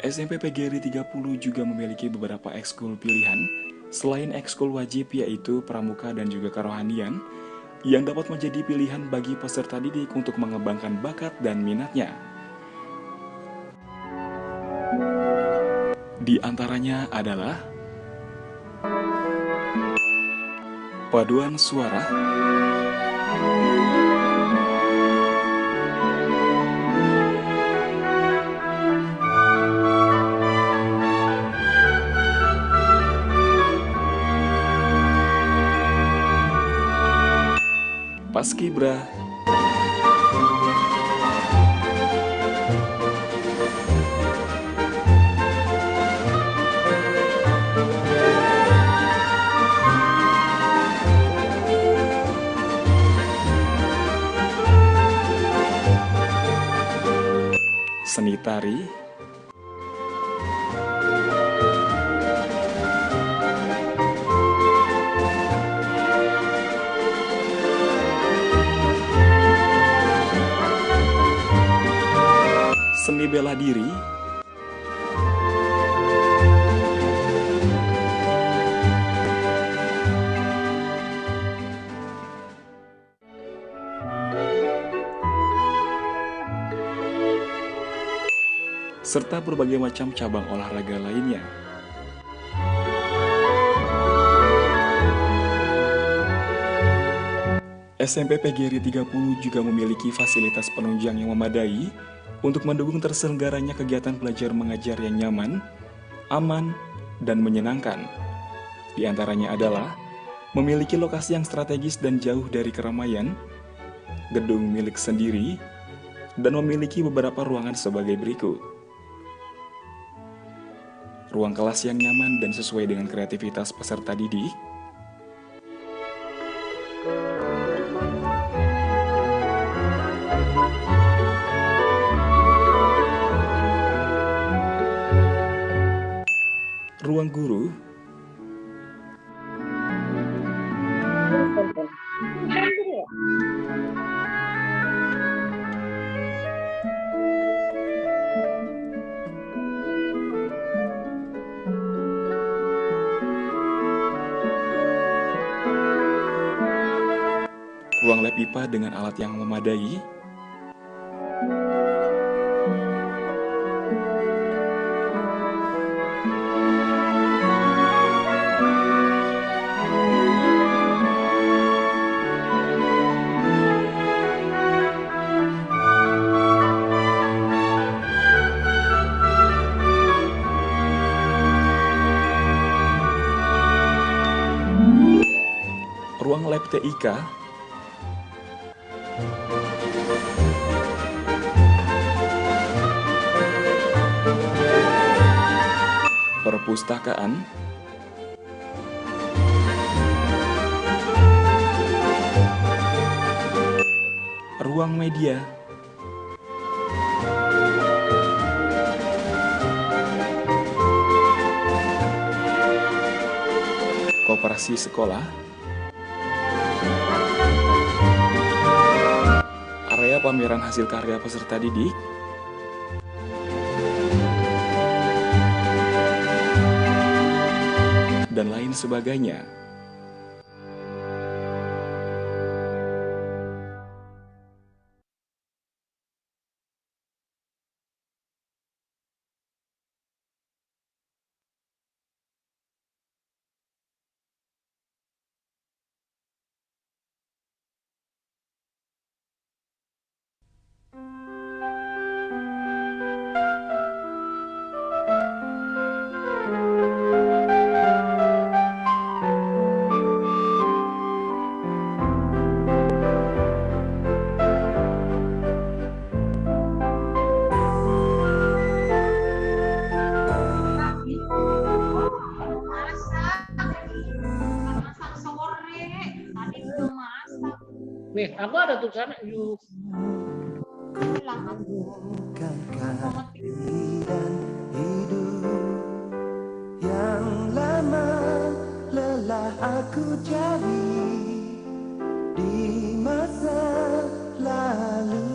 S11: SMP PGRI 30 juga memiliki beberapa ekskul pilihan selain ekskul wajib, yaitu pramuka dan juga kerohanian, yang dapat menjadi pilihan bagi peserta didik untuk mengembangkan bakat dan minatnya. Di antaranya adalah paduan suara, paskibra, seni tari, seni bela diri, serta berbagai macam cabang olahraga lainnya. SMP PGRI 30 juga memiliki fasilitas penunjang yang memadai untuk mendukung terselenggaranya kegiatan belajar mengajar yang nyaman, aman, dan menyenangkan. Di antaranya adalah memiliki lokasi yang strategis dan jauh dari keramaian, gedung milik sendiri, dan memiliki beberapa ruangan sebagai berikut. Ruang kelas yang nyaman dan sesuai dengan kreativitas peserta didik, ruang guru, ruang lab IPA dengan alat yang memadai, Lab TIK, perpustakaan, ruang media, koperasi sekolah, area pameran hasil karya peserta didik, dan lain sebagainya.
S10: Nih, aku ada tulisan yuk.
S12: Yang lama lelah aku cari di masa lalu.